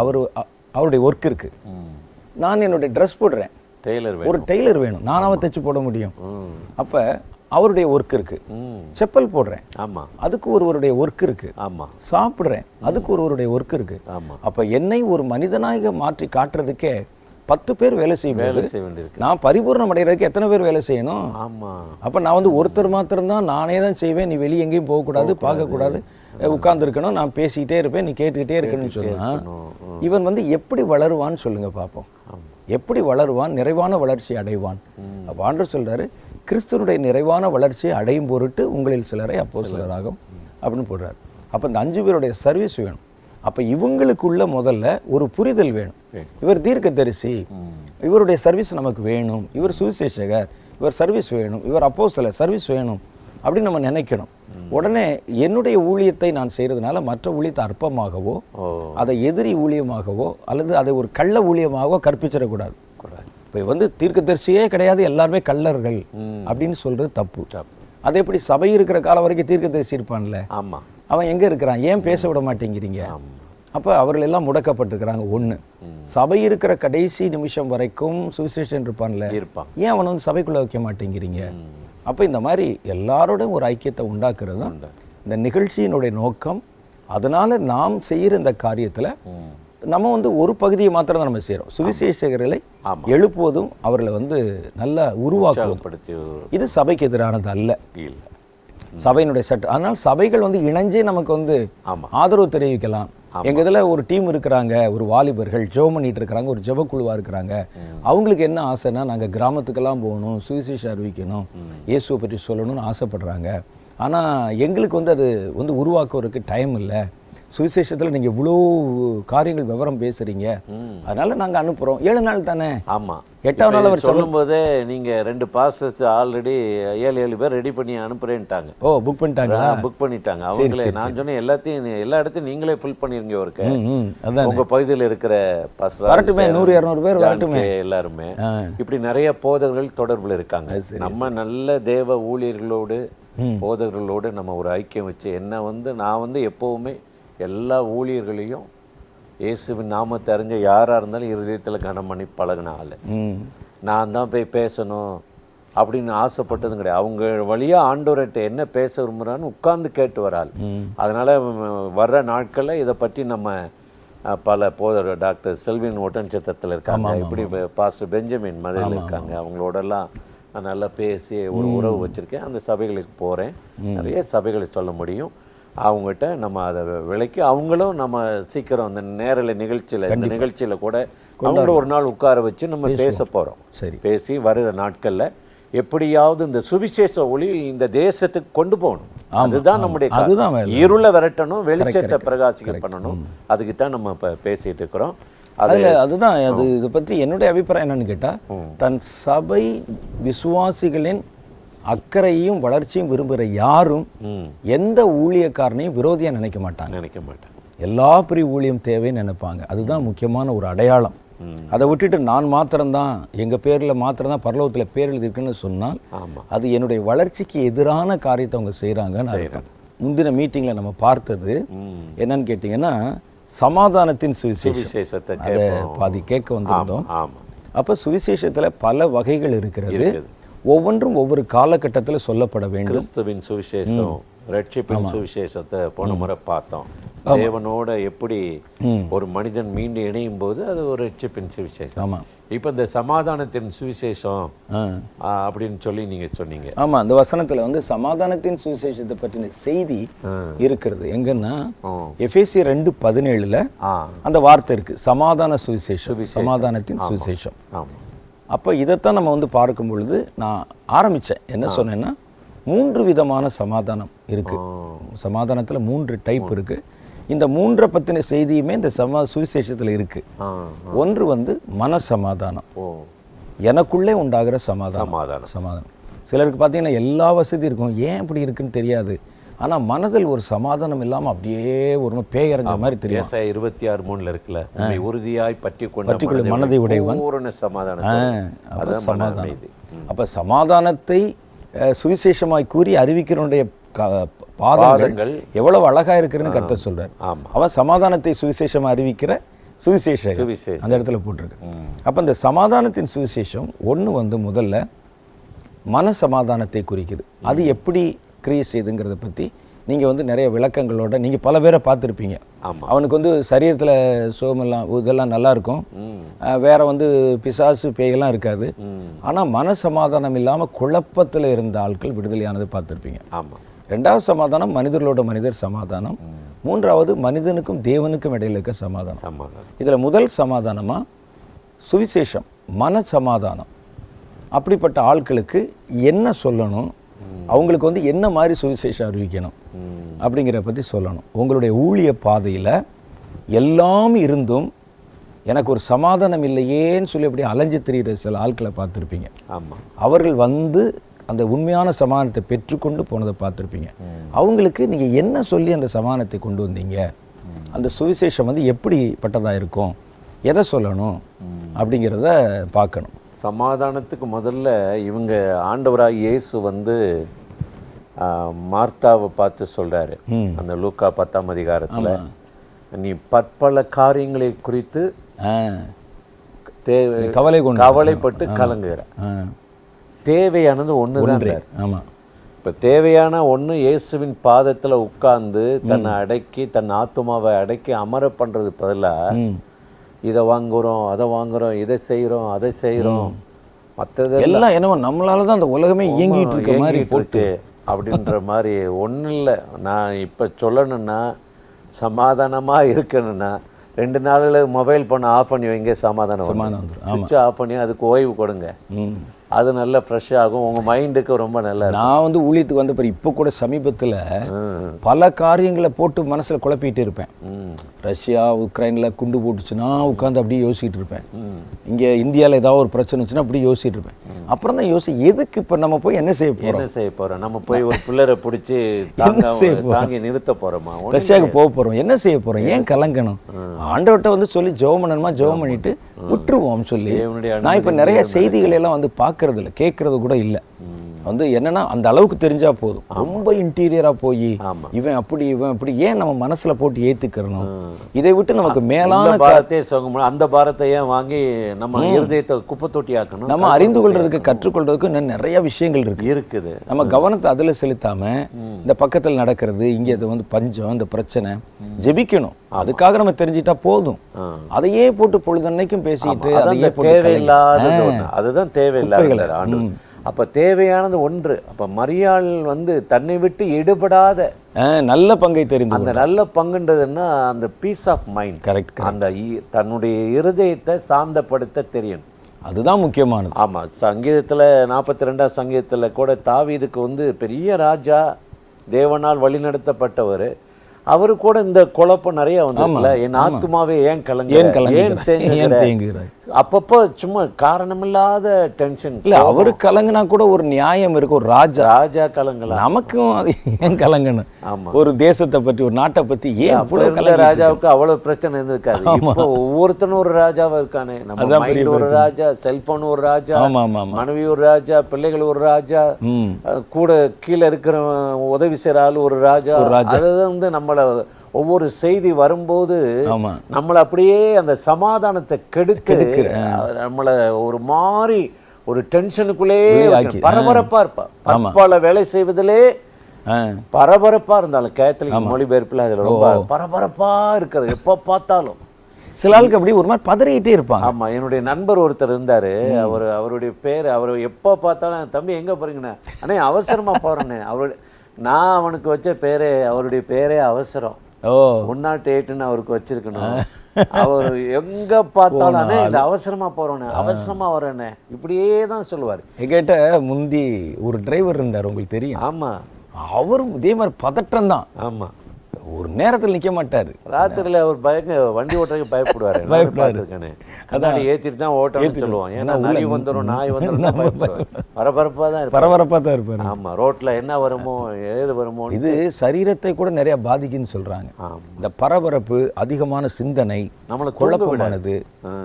அவருடைய ஒர்க் இருக்குது. நான் என்னுடைய ட்ரெஸ் போடுறேன், ஒரு டெய்லர் வேணும், நானாவே தைச்சு போட முடியும். அப்ப அவருடைய ஒர்க் இருக்கு. செப்பல் போடுறேன், அதுக்கு ஒருவருடைய ஒர்க் இருக்கு. சாப்பிடுறேன், அதுக்கு ஒருவருடைய ஒர்க் இருக்கு. அப்ப என்னை ஒரு மனிதனாக மாற்றி காட்டுறதுக்கே 10 பேர் வேலை செய்யும். நான் பரிபூர்ணம் அடைகிறதுக்கு எத்தனை பேர் வேலை செய்யணும்? அப்ப நான் வந்து ஒருத்தர் மாத்திரம்தான் நானே தான் செய்வேன், நீ வெளியே எங்கேயும் போகக்கூடாது, பார்க்கக்கூடாது, உட்கார்ந்து இருக்கணும், நான் பேசிக்கிட்டே இருப்பேன், நீ கேட்டுக்கிட்டே இருக்கணும்னு சொன்னா இவன் வந்து எப்படி வளருவான்னு சொல்லுங்க பார்ப்போம். எப்படி வளருவான்? நிறைவான வளர்ச்சி அடைவான். அப்போ ஆண்டவர் சொல்றாரு, கிறிஸ்துவனுடைய நிறைவான வளர்ச்சியை அடையும் பொருட்டு உங்களில் சிலரை அப்போஸ்தலராகும் அப்படின்னு போடுறாரு. அப்போ இந்த 5 பேருடைய சர்வீஸ் வேணும். அப்போ இவங்களுக்குள்ள முதல்ல ஒரு புரிதல் வேணும். இவர் தீர்க்கதரிசி, இவருடைய சர்வீஸ் நமக்கு வேணும், இவர் சுவிசேஷகர், இவர் சர்வீஸ் வேணும், இவர் அப்போஸ்தலர் சர்வீஸ் வேணும் அப்படின்னு நம்ம நினைக்கணும். உடனே என்னுடைய ஊழியத்தை நான் செய்கிறதுனால மற்ற ஊழியத்தை அற்பமாகவோ, அதை எதிரி ஊழியமாகவோ, அல்லது அதை ஒரு கள்ள ஊழியமாகவோ கற்பிச்சிடக்கூடாது. இப்போ வந்து தீர்க்கதரிசியே கிடையாது, எல்லாருமே கள்ளர்கள் அப்படின்னு சொல்றது தப்பு. அது எப்படி சபை இருக்கிற காலம் வரைக்கும் தீர்க்கதரிசி இருப்பான்ல, அவன் எங்க இருக்கிறான்? ஏன் பேச விட மாட்டேங்கிறீங்க? அப்போ அவர்கள் எல்லாம் முடக்கப்பட்டிருக்கிறாங்க. ஒன்று, சபை இருக்கிற கடைசி நிமிஷம் வரைக்கும் சுவிசேஷன் இருப்பான்ல, ஏன் அவனை வந்து சபைக்குள்ள வைக்க மாட்டேங்கிறீங்க? அப்போ இந்த மாதிரி எல்லாரோடும் ஒரு ஐக்கியத்தை உண்டாக்குறது தான் இந்த நிகழ்ச்சியினுடைய நோக்கம். அதனால நாம் செய்கிற இந்த காரியத்தில் நம்ம வந்து ஒரு பகுதியை மாத்திரம் தான் நம்ம செய்கிறோம். சுவிசேஷகர்களை எழுப்புவதும் அவர்களை வந்து நல்லா உருவாக்குவதும் இது சபைக்கு எதிரானது அல்ல, சபையினுடைய சட்டம். அதனால் சபைகள் வந்து இணைஞ்சே நமக்கு வந்து ஆதரவு தெரிவிக்கலாம். எங்கள் இதில் ஒரு டீம் இருக்கிறாங்க, ஒரு வாலிபர்கள் ஜெபம் பண்ணிட்டு இருக்கிறாங்க, ஒரு ஜெபக்குழுவாக இருக்கிறாங்க. அவங்களுக்கு என்ன ஆசைன்னா, நாங்கள் கிராமத்துக்கெல்லாம் போகணும், சுவிசேஷம் அறிவிக்கணும், இயேசுவை பற்றி சொல்லணும்னு ஆசைப்படுறாங்க. ஆனால் எங்களுக்கு வந்து அது வந்து உருவாக்குவதற்கு டைம் இல்லை. சுவிசேஷத்தில் நீங்கள் இவ்வளோ காரியங்கள் விவரம் பேசுகிறீங்க, அதனால நாங்கள் அனுப்புகிறோம். 7 நாள் தானே. ஆமாம், 8ஆம் நாள் அவர் சொல்லும்போதே நீங்கள் 2 பாஸ்டர்ஸ் ஆல்ரெடி 7 பேர் ரெடி பண்ணி அனுப்புகிறேன்ட்டாங்க. ஓ, புக் பண்ணிட்டாங்க. புக் பண்ணிட்டாங்க அவங்களே. நான் சொன்னேன் எல்லாத்தையும் எல்லா இடத்தையும் நீங்களே ஃபில் பண்ணிருங்க. ஒருக்கு உங்கள் பகுதியில் இருக்கிற பாஸ்டர் வரட்டுமே, 100-200 பேர் வரட்டுமே, எல்லாருமே. இப்படி நிறைய போதகர்கள் தொடர்பில் இருக்காங்க. நம்ம நல்ல தேவ ஊழியர்களோடு போதகர்களோடு நம்ம ஒரு ஐக்கியம் வச்சு என்ன வந்து நான் வந்து எப்போவுமே எல்லா ஊழியர்களையும் இயேசுவின் நாமத்தை அறிஞ்ச யாராக இருந்தாலும் இருதயத்தில் கனம் பண்ணி பழகின ஆள். நான் தான் போய் பேசணும் அப்படின்னு ஆசைப்பட்டதும் கிடையாது. அவங்க வழியாக ஆண்டவர்கிட்ட என்ன பேச விரும்புகிறான்னு உட்கார்ந்து கேட்டு வராள். அதனால் வர்ற நாட்களில் இதை பற்றி நம்ம பல போதர் டாக்டர் செல்வின் ஒட்டன்சத்திரத்தில் இருக்காங்க, இப்படி பாஸ்டர் பெஞ்சமின் மதுரையில் இருக்காங்க, அவங்களோடெல்லாம் நான் நல்லா பேசி ஒரு உறவு வச்சுருக்கேன். அந்த சபைகளுக்கு போகிறேன், நிறைய சபைகளை சொல்ல முடியும். அவங்ககிட்ட நம்ம அதை விலைக்கு அவங்களும் நம்ம சீக்கிரம் அந்த நேரலை நிகழ்ச்சியில் இந்த நிகழ்ச்சியில் கூட அவங்களும் ஒரு நாள் உட்கார வச்சு நம்ம பேச போகிறோம். சரி, பேசி வருகிற நாட்களில் எப்படியாவது இந்த சுவிசேஷ ஒளி இந்த தேசத்துக்கு கொண்டு போகணும். அதுதான் நம்முடைய அதுதான் இருளை விரட்டணும், வெளிச்சத்தை பிரகாசிக்க பண்ணணும். அதுக்கு தான் நம்ம இப்போ பேசிட்டு இருக்கிறோம். அதுதான் இதை பற்றி என்னுடைய அபிப்பிராயம் என்னன்னு கேட்டா, தன் சபை விசுவாசிகளின் அக்கறையும் வளர்ச்சியும் விரும்புகிற யாரும் எந்த ஊழியக்காரனையும் விரோதியா நினைக்க மாட்டாங்க. எல்லா பிரிவு ஊழியம் தேவைன்னு நினைப்பாங்க. அதுதான் முக்கியமான ஒரு அடையாளம். அதை விட்டுட்டு நான் மாத்திரம்தான், எங்க பேர்ல மாத்திரம்தான் பரலோகத்துல பேர் எழுதிருக்குன்னு சொன்னால் அது என்னுடைய வளர்ச்சிக்கு எதிரான காரியத்தை அவங்க செய்யறாங்கன்னு அர்த்தம். முந்தின மீட்டிங்ல நம்ம பார்த்தது என்னன்னு கேட்டீங்கன்னா, சமாதானத்தின் சுவிசேஷத்தை அதை பாதி கேட்க வந்திருந்தோம். அப்ப சுவிசேஷத்துல பல வகைகள் இருக்கிறது. ஒவ்வொன்றும் ஒவ்வொரு காலகட்டத்தில் சொல்லப்பட வேண்டும். கிறிஸ்துவின் சுவிசேஷம், ரட்சிப்பின் சுவிசேஷத்தை போன முறை பார்த்தோம். தேவனோட எப்படி ஒரு மனிதன் மீண்டும் இணையும் போது அது ஒரு ரட்சிப்பின் சுவிசேஷம். ஆமா. இப்போ இந்த சமாதானத்தின் சுவிசேஷம் அப்படின்னு சொல்லி நீங்க சொன்னீங்க. ஆமா, அந்த வசனத்துல வந்து சமாதானத்தின் சுவிசேஷத்தை பற்றின செய்தி இருக்கிறது. எங்கன்னா எபேசியர் 2:17 அந்த வார்த்தை இருக்கு, சமாதான சுவிசேஷம், சமாதானத்தின் சுவிசேஷம். அப்போ இதைத்தான் நம்ம வந்து பார்க்கும் பொழுது நான் ஆரம்பித்தேன். என்ன சொன்னேன்னா, 3 விதமான சமாதானம் இருக்கு. சமாதானத்தில் 3 டைப் இருக்கு. இந்த 3 பற்றின செய்தியுமே இந்த சுவிசேஷத்தில் இருக்கு. ஒன்று வந்து மன சமாதானம், எனக்குள்ளே உண்டாகிற சமாதானம். சிலருக்கு பார்த்தீங்கன்னா எல்லா வசதி இருக்கும், ஏன் இப்படி இருக்குன்னு தெரியாது. ஆனால் மனதில் ஒரு சமாதானம் இல்லாமல் அப்படியே ஒரு பேயறிஞ்ச மாதிரி தெரியும். 26:3 இருக்குல்ல, உறுதியாய் பற்றிக்கொள்ள மனதை உடையவன் பூரண சமாதானம். அப்போ சமாதானத்தை சுவிசேஷமாய் கூறி அறிவிக்கிறவனுடைய பாதங்கள் எவ்வளவு அழகா இருக்குன்னு கர்த்தர் சொல்றார். அவன் சமாதானத்தை சுவிசேஷமா அறிவிக்கிற சுவிசேஷம் அந்த இடத்துல போட்டிருக்கு. அப்ப இந்த சமாதானத்தின் சுவிசேஷம் ஒன்று வந்து முதல்ல மன சமாதானத்தை குறிக்குது. அது எப்படி கிரியை செய்துங்கிறத பற்றி நீங்கள் வந்து நிறைய விளக்கங்களோட நீங்கள் பல பேரை பார்த்துருப்பீங்க. அவனுக்கு வந்து சரீரத்தில் சோமெல்லாம் இதெல்லாம் நல்லா இருக்கும், வேற வந்து பிசாசு பேயெல்லாம் இருக்காது. ஆனால் மன சமாதானம் இல்லாமல் குழப்பத்தில் இருந்த ஆட்கள் விடுதலையானது பார்த்துருப்பீங்க. ரெண்டாவது சமாதானம் மனிதர்களோட மனிதர் சமாதானம். மூன்றாவது மனிதனுக்கும் தேவனுக்கும் இடையில இருக்க சமாதானம். இதில் முதல் சமாதானமாக சுவிசேஷம், மன சமாதானம். அப்படிப்பட்ட ஆட்களுக்கு என்ன சொல்லணும், அவங்களுக்கு வந்து என்ன மாதிரி சுவிசேஷம் அறிவிக்கணும் அப்படிங்கிறத பற்றி சொல்லணும். உங்களுடைய ஊழிய பாதையில் எல்லாம் இருந்தும் எனக்கு ஒரு சமாதானம் இல்லையேன்னு சொல்லி அப்படி அலைஞ்சு திரிகிற சில ஆட்களை பார்த்துருப்பீங்க. அவர்கள் வந்து அந்த உண்மையான சமாதானத்தை பெற்றுக்கொண்டு போனதை பார்த்துருப்பீங்க. அவங்களுக்கு நீங்கள் என்ன சொல்லி அந்த சமாதானத்தை கொண்டு வந்தீங்க, அந்த சுவிசேஷம் வந்து எப்படிப்பட்டதாக இருக்கும், எதை சொல்லணும் அப்படிங்கிறத பார்க்கணும். சமாதானத்துக்கு முதல்ல இவங்க ஆண்டவராக இயேசு வந்து மார்த்தாவை பார்த்து சொல்றாரு அந்த லூக்கா 10ஆம் அதிகாரத்தில், நீ பற்பல காரியங்களை குறித்து கவலைப்பட்டு கலங்குகிற, தேவையானது ஒண்ணுதான். ஆமா, இப்ப தேவையான ஒண்ணு இயேசுவின் பாதத்துல உட்கார்ந்து தன்னை அடக்கி தன் ஆத்துமாவை அடக்கி அமர பண்றது பதிலா இதை வாங்குறோம் அதை வாங்குறோம், இதை செய்கிறோம் அதை செய்கிறோம், மற்றது எல்லாம் என்னவோ நம்மளால தான் அந்த உலகமே இயங்கிட்டு இருக்க மாதிரி போட்டு அப்படின்ற மாதிரி ஒன்றும் இல்லை. நான் இப்போ சொல்லணும்னா சமாதானமாக இருக்கணும்னா 2 நாளில் மொபைல் ஃபோனை ஆஃப் பண்ணி வைங்க, சமாதானம் சுவிட்ச் ஆஃப் பண்ணி அதுக்கு ஓய்வு கொடுங்க, அது நல்லா ஃப்ரெஷ் ஆகும், உங்கள் மைண்டுக்கு ரொம்ப நல்லா. நான் வந்து ஊழியத்துக்கு வந்த பிறகு இப்போ கூட சமீபத்தில் பல காரியங்களை போட்டு மனசில் குழப்பிட்டு இருப்பேன். ரஷ்யா உக்ரைனில் குண்டு போட்டுச்சுன்னா உட்காந்து அப்படியே யோசிச்சுட்டு இருப்பேன். இங்கே இந்தியாவில் ஏதாவது ஒரு பிரச்சனை வச்சுன்னா அப்படியே யோசிச்சுட்டு இருப்பேன். அப்புறம் தான் எதுக்கு இப்போ நம்ம போய் என்ன செய்ய போகிறோம், நம்ம போய் ஒரு பிள்ளரை பிடிச்சி தாங்கி நிறுத்த போகிறோமா, ரஷ்யாவுக்கு போக போகிறோம், என்ன செய்ய போகிறோம், ஏன் கலங்கணும், ஆண்டவர்கிட்ட வந்து சொல்லி ஜெபம் பண்ணணுமா ஜெபம் பண்ணிட்டு விட்டுருவோம் சொல்லி. நான் இப்போ நிறைய செய்திகள் எல்லாம் வந்து பார்க்கறது இல்லை, கேட்கறது கூட இல்லை. வந்து என்னன்னா அந்த அளவுக்கு தெரிஞ்சா போதும். ரொம்ப இன்டீரியரா போய் இவன் அப்படி இவன் அப்படி ஏன் நம்ம மனசுல போட்டு ஏத்துக்கிறணும், இதை விட்டு நமக்கு மேலான பாரத்தை அந்த பாரத்தை ஏன் வாங்கி நம்ம இருதயத்தை குப்பை தொட்டி ஆக்கணும். நம்ம அறிந்து கொள்றதுக்கு கற்றுக்கொள்றதுக்கு நிறைய விஷயங்கள் இருக்குது. நம்ம கவனத்தை அதுல செலுத்தாம இந்த பக்கத்தில் நடக்கிறது, இங்க இது வந்து பஞ்சம், இந்த பிரச்சனை, ஜெபிக்கணும், அதுக்காக நம்ம தெரிஞ்சிட்டா போதும். அதையே போட்டு பொழுதன்னைக்கும் பேசிட்டு அதையே தேவையில்லாத, அதுதான் தேவையில்லாத. அப்ப தேவையானது ஒன்று. அப்ப மரியாள் வந்து தன்னை விட்டு எடுபடாத நல்ல பங்கை தெரிந்து, அந்த நல்ல பங்குன்றதுன்னா அந்த பீஸ் ஆஃப் மைண்ட். கரெக்ட். அந்த தன்னுடைய இருதயத்தை சாந்தப்படுத்த தெரியணும். அதுதான் முக்கியமானது. ஆமா, சங்கீதத்துல 42ஆம் சங்கீதத்துல கூட தாவீதுக்கு வந்து பெரிய ராஜா, தேவனால் வழிநடத்தப்பட்டவர், அவரு கூட இந்த குழப்பம் நிறைய வந்ததுல, என் ஆத்துமாவே ஏன் தேங்குகிறாய், அப்பப்போ சும்மா காரணமில்லாத டென்ஷன். இல்ல அவரு கலங்குனா கூட ஒரு நியாயம் இருக்கு. ஒரு ராஜா கலங்கலாம், நமக்கும் அது ஏன் கலங்கணும்? ஆமா, ஒரு தேசத்தை பத்தி, ஒரு நாட்டை பத்தி ஏன் அவ்வளவு ராஜாவுக்கு அவ்வளவு பிரச்சனை இருந்திருக்காது. இப்போ ஒவ்வொருத்தனும் ஒரு ராஜாவா இருக்கானே, நம்ம மைண்ட் ஒரு ராஜா, செல்போன் ஒரு ராஜா, மனைவி ஒரு ராஜா, பிள்ளைகள் ஒரு ராஜா, கூட கீழே இருக்கிற உதவி செய்யற ஆளு ஒரு ராஜா. அதுதான் வந்து நம்மள ஒவ்வொரு செய்தி வரும்போது நம்மளை அப்படியே அந்த சமாதானத்தை கெடுக்க, நம்மளை ஒரு மாதிரி ஒரு டென்ஷனுக்குள்ளே பரபரப்பா இருப்பா. பல வேலை செய்வதிலே பரபரப்பா இருந்தாலும் கேத்தலிக் மொழிபெயர்ப்புல அதுல ரொம்ப பரபரப்பா இருக்கிறது எப்ப பார்த்தாலும். சில ஆளுக்கு அப்படி ஒரு மாதிரி பதறிக்கிட்டே இருப்பாங்க. ஆமா, என்னுடைய நண்பர் ஒருத்தர் இருந்தாரு, அவருடைய பேர், அவர் எப்ப பார்த்தாலும் தம்பி எங்க போறீங்கண்ணே, அண்ணே அவசரமா போறேண்ணே. நான் அவனுக்கு வச்ச பேரே, அவருடைய பேரே அவசரம். 108ன்னு அவருக்கு வச்சிருக்கணும். அவர் எங்க பார்த்தாலும் இந்த அவசரமா போறோன்னு, அவசரமா வரேன்னு இப்படியே தான் சொல்லுவார். என்கிட்ட முந்தி ஒரு டிரைவர் இருந்தார், உங்களுக்கு தெரியும். ஆமா, அவரும் இதே மாதிரி பதற்றம் தான். ஆமா, ஒரு நேரத்தில் நிற்க மாட்டாரு. ராத்திரில அவர் வண்டி ஓட்டுறதுக்கு பயப்படுவாரு. அதான் ஏற்றிட்டு தான் ஓட்டணும்னு சொல்லுவான். ஏன்னா நாய் வந்துடும், நாய் வந்துடும், பரபரப்பா தான் இருப்பாரு. ஆமா, ரோட்ல என்ன வருமோ ஏது வருமோ. இது சரீரத்தை கூட நிறைய பாதிக்குன்னு சொல்றாங்க. இந்த பரபரப்பு, அதிகமான சிந்தனை, நம்மளுக்கு குழப்பமானது,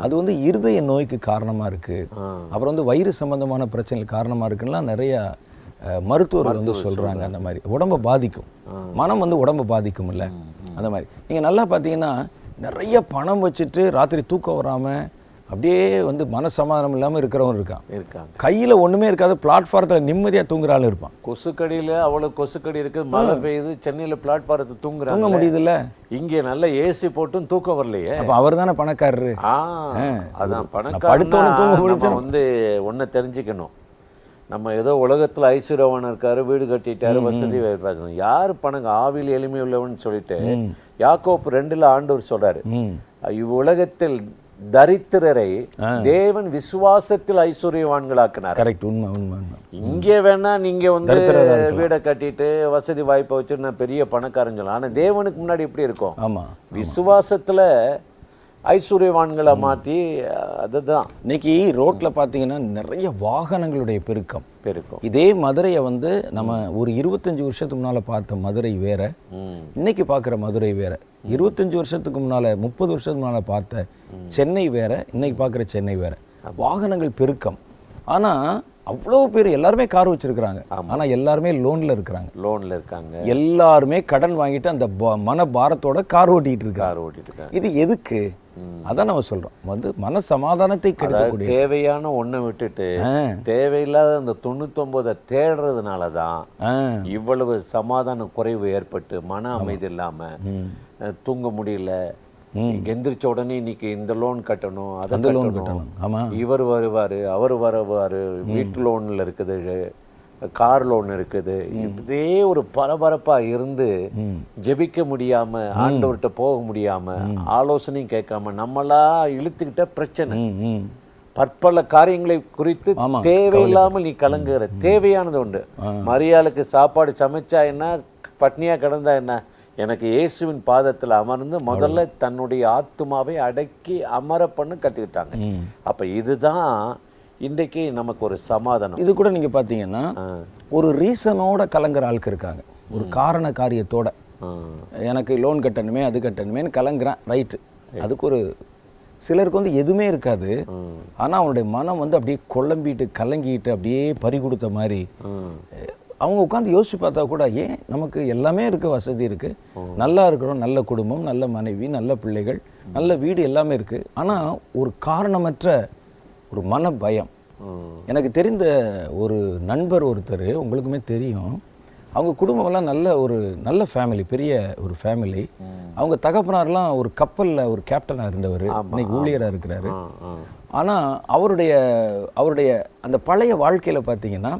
அது வந்து இருதய நோய்க்கு காரணமா இருக்கு. அப்புறம் வந்து வயிறு சம்பந்தமான பிரச்சனைகள் காரணமா இருக்குன்னா நிறைய மருத்துவர்கள் வந்து சொல்றாங்க. அந்த மாதிரி உடம்பை பாதிக்கும், மனம் வந்து உடம்பை பாதிக்கும் இல்லை. அந்த மாதிரி நீங்க நல்லா பார்த்தீங்கன்னா நிறைய பணம் வச்சுட்டு ராத்திரி தூக்கம் வராம அப்படியே வந்து மனசமாதானம் இல்லாமல் இருக்கிறவங்க இருக்கான். கையில் ஒன்றுமே இருக்காது, பிளாட்ஃபாரத்தில் நிம்மதியாக தூங்குற ஆள் இருப்பான். கொசுக்கடியில் அவ்வளோ கொசுக்கடி இருக்குது, மழை பெய்யுது, சென்னையில் பிளாட்ஃபாரத்தை தூங்க முடியுதுல்ல. இங்கே நல்ல ஏசி போட்டும் தூக்கம் வரலையே. அப்போ அவர் தானே பணக்காரரு. அதான் பணக்காரர் வந்து ஒன்று தெரிஞ்சுக்கணும். நம்ம ஏதோ உலகத்தில் ஐஸ்வர்யவான் இருக்காரு, வீடு கட்டிட்டாரு, வசதி பார்க்கணும். யார் பணங்க ஆவியில் எளிமை உள்ளவன்னு சொல்லிட்டு யாக்கோப்பு 2ல் ஆண்டவர் சொல்றாரு, இவ்வுலகத்தில் தரித்திரரை தேவன் விசுவாசத்தில் ஐஸ்வர்யவான்களாக்கினார். கரெக்ட், உண்மை உண்மை. இங்கே வேணா நீங்க வந்து வீடை கட்டிட்டு வசதி வாய்ப்பை வச்சு நான் பெரிய பணக்காரன் சொல்லலாம். ஆனா தேவனுக்கு முன்னாடி எப்படி இருக்கும்? ஆமா, விசுவாசத்துல ஐஸ்வர்யவான்களை மாற்றி. அதுதான் இன்னைக்கு ரோட்ல பார்த்தீங்கன்னா நிறைய வாகனங்களுடைய பெருக்கம். இதே மதுரையை வந்து நம்ம ஒரு 25 வருஷத்துக்கு முன்னால பார்த்த மதுரை வேற, இன்னைக்கு பார்க்குற மதுரை வேற. 25 வருஷத்துக்கு முன்னால 30 வருஷத்துக்கு முன்னால பார்த்த சென்னை வேற, இன்னைக்கு பார்க்குற சென்னை வேற. வாகனங்கள் பெருக்கம். ஆனா அவ்வளோ பேர் எல்லாருமே கார் வச்சிருக்கிறாங்க, ஆனா எல்லாருமே லோன்ல இருக்காங்க. எல்லாருமே கடன் வாங்கிட்டு அந்த மன பாரத்தோட கார் ஓட்டிட்டு இருக்காங்க. இது எதுக்கு? அதான் நம்ம சொல்றோம், வந்து மன சமாதானத்தை கெடுக்கக்கூடிய தேவையான ஒண்ணை விட்டுட்டு தேவையில்லாத அந்த 99 தேடுறதுனாலதான் இவ்வளவு சமாதான குறைவு ஏற்பட்டு மன அமைதி இல்லாம தூங்க முடியல. எந்திரிச்ச உடனே இன்னைக்கு இந்த லோன் கட்டணும், அதை லோன் கட்டணும், ஆமா இவர் வருவாரு, அவர் வருவாரு, வீட்டு லோன்ல இருக்குது, கார் லோன் இருக்குது. இதே ஒரு பரபரப்பா இருந்து ஜெபிக்க முடியாம, ஆண்டவர்கிட்ட போக முடியாம, ஆலோசனையும் கேட்காம நம்மளா இழுத்துக்கிட்ட பிரச்சனை. பற்பல காரியங்களை குறித்து தேவையில்லாமல் நீ கலங்குகிற. தேவையானது உண்டு. மரியாளுக்கு சாப்பாடு சமைச்சா என்ன, பட்னியா கிடந்தா என்ன, எனக்கு இயேசுவின் பாதத்தில் அமர்ந்து முதல்ல தன்னுடைய ஆத்துமாவை அடக்கி அமர பண்ணு கற்றுக்கிட்டாங்க. அப்ப இதுதான் இன்றைக்கு நமக்கு ஒரு சமாதானம். இது கூட நீங்க பாத்தீங்கன்னா ஒரு ரீசனோட கலங்குற ஆளுக்கு இருக்காங்க, ஒரு காரண காரியத்தோட. எனக்கு லோன் கட்டணுமே, அது கட்டணுமேன்னு கலங்குறான், ரைட்டு. அதுக்கு ஒரு சிலருக்கு வந்து எதுவுமே இருக்காது, ஆனா அவனுடைய மனம் வந்து அப்படியே குழம்பிட்டு கலங்கிட்டு அப்படியே பறி கொடுத்த மாதிரி. அவங்க உட்காந்து யோசிச்சு பார்த்தா கூட, ஏன் நமக்கு எல்லாமே இருக்கு, வசதி இருக்கு, நல்லா இருக்கிறோம், நல்ல குடும்பம், நல்ல மனைவி, நல்ல பிள்ளைகள், நல்ல வீடு, எல்லாமே இருக்கு, ஆனா ஒரு காரணமற்ற ஒரு மன பயம். எனக்கு தெரிந்த ஒரு நண்பர் ஒருத்தர், உங்களுக்குமே தெரியும், அவங்க குடும்பமெல்லாம் நல்ல ஃபேமிலி, பெரிய ஒரு ஃபேமிலி. அவங்க தகப்பனார்லாம் ஒரு கப்பலில் ஒரு கேப்டனாக இருந்தவர், இன்னைக்கு ஊழியராக இருக்கிறாரு. ஆனால் அவருடைய அந்த பழைய வாழ்க்கையில் பார்த்தீங்கன்னா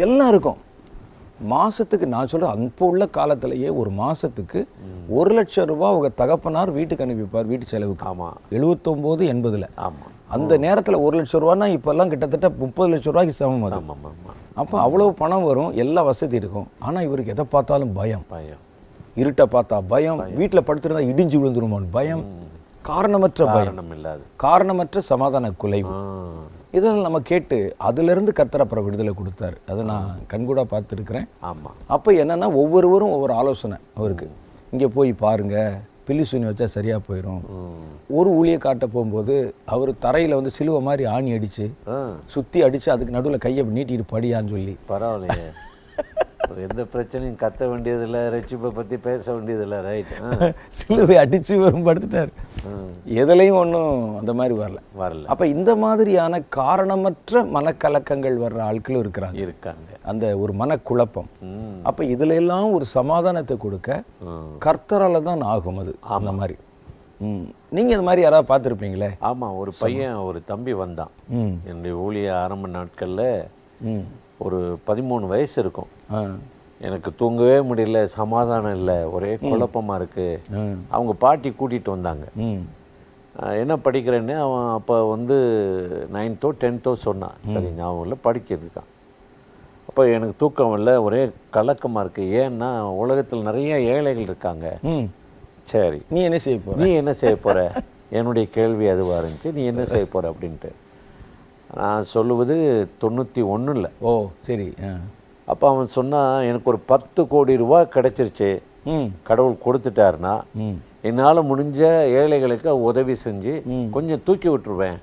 எல்லாம் இருக்கும். மாதத்துக்கு, நான் சொல்கிறேன் அப்போ உள்ள காலத்திலேயே, ஒரு மாதத்துக்கு 1 லட்சம் ரூபா அவங்க தகப்பனார் வீட்டுக்கு அனுப்பிப்பார், வீட்டு செலவுக்கு. 79-80. அந்த நேரத்தில் 1 லட்சம் ரூபான்னா இப்போல்லாம் கிட்டத்தட்ட 30 லட்சம் ரூபாய்க்கு சமம் அது. அப்போ அவ்வளோ பணம் வரும், எல்லா வசதி இருக்கும். ஆனால் இவருக்கு எதை பார்த்தாலும் பயம். இருட்டை பார்த்தா பயம், வீட்டில் படுத்திருந்தா இடிஞ்சு விழுந்துருமோன்னு பயம், காரணமற்ற பயம், காரணமற்ற சமாதான குலைவு. இதெல்லாம் நம்ம கேட்டு அதிலிருந்து கர்த்தர் அப்புறம் விடுதலை கொடுத்தாரு. அதை நான் கண்கூட பார்த்துருக்கிறேன். அப்போ என்னன்னா ஒவ்வொருவரும் ஒவ்வொரு ஆலோசனை அவருக்கு. இங்கே போய் பாருங்க, பில்லி சூனி வச்சா சரியா போயிடும். ஒரு ஊழியக்கார்ட்ட போகும்போது அவர் தரையில வந்து சிலுவை மாதிரி ஆணி அடிச்சு சுத்தி அடிச்சு அதுக்கு நடுவில் கையை நீட்டிட்டு படியான்னு சொல்லி. பரவாயில்லையே, எந்த பிரச்சனையும் கத்த வேண்டியதில்லை, ரட்சிப்பை பற்றி பேச வேண்டியதில்லை. ரைட். சிலுவை அடிச்சு வரும் படுத்துட்டார். எதுலையும் ஒன்றும் அந்த மாதிரி வரல. அப்போ இந்த மாதிரியான காரணமற்ற மனக்கலக்கங்கள் வர்ற ஆட்களும் இருக்காங்க. அந்த ஒரு மனக்குழப்பம். அப்போ இதுல எல்லாம் ஒரு சமாதானத்தை கொடுக்க கர்த்தரால தான் ஆகும் அது. அந்த மாதிரி நீங்க இந்த மாதிரி யாராவது பார்த்துருப்பீங்களே? ஆமாம், ஒரு பையன் ஒரு தம்பி வந்தான் என்னுடைய ஊழிய ஆரம்ப நாட்களில். ஒரு 13 வயசு இருக்கும். எனக்கு தூங்கவே முடியல, சமாதானம் இல்லை, ஒரே குழப்பமாக இருக்குது. அவங்க பாட்டி கூட்டிகிட்டு வந்தாங்க. என்ன படிக்கிறேன்னு அவன் அப்போ வந்து 9th or 10th சொன்னான். சரி, ஞாபகம் இல்லை, படிக்கிறதுக்கான். அப்போ எனக்கு தூக்கம் இல்லை, ஒரே கலக்கமாக இருக்குது. ஏன்னா உலகத்தில் நிறைய ஏழைகள் இருக்காங்க. சரி, நீ என்ன செய்ய போகிற என்னுடைய கேள்வி அதுவாக இருந்துச்சு. நீ என்ன செய்ய போகிற அப்படின்ட்டு நான் சொல்லுவது 91. ஓ சரி. அப்போ அவன் சொன்னான், எனக்கு ஒரு 10 கோடி ரூபா கிடைச்சிருச்சு, கடவுள் கொடுத்துட்டாருன்னா என்னால் முடிஞ்ச ஏழைகளுக்கு உதவி செஞ்சு கொஞ்சம் தூக்கி விட்டுருவேன்.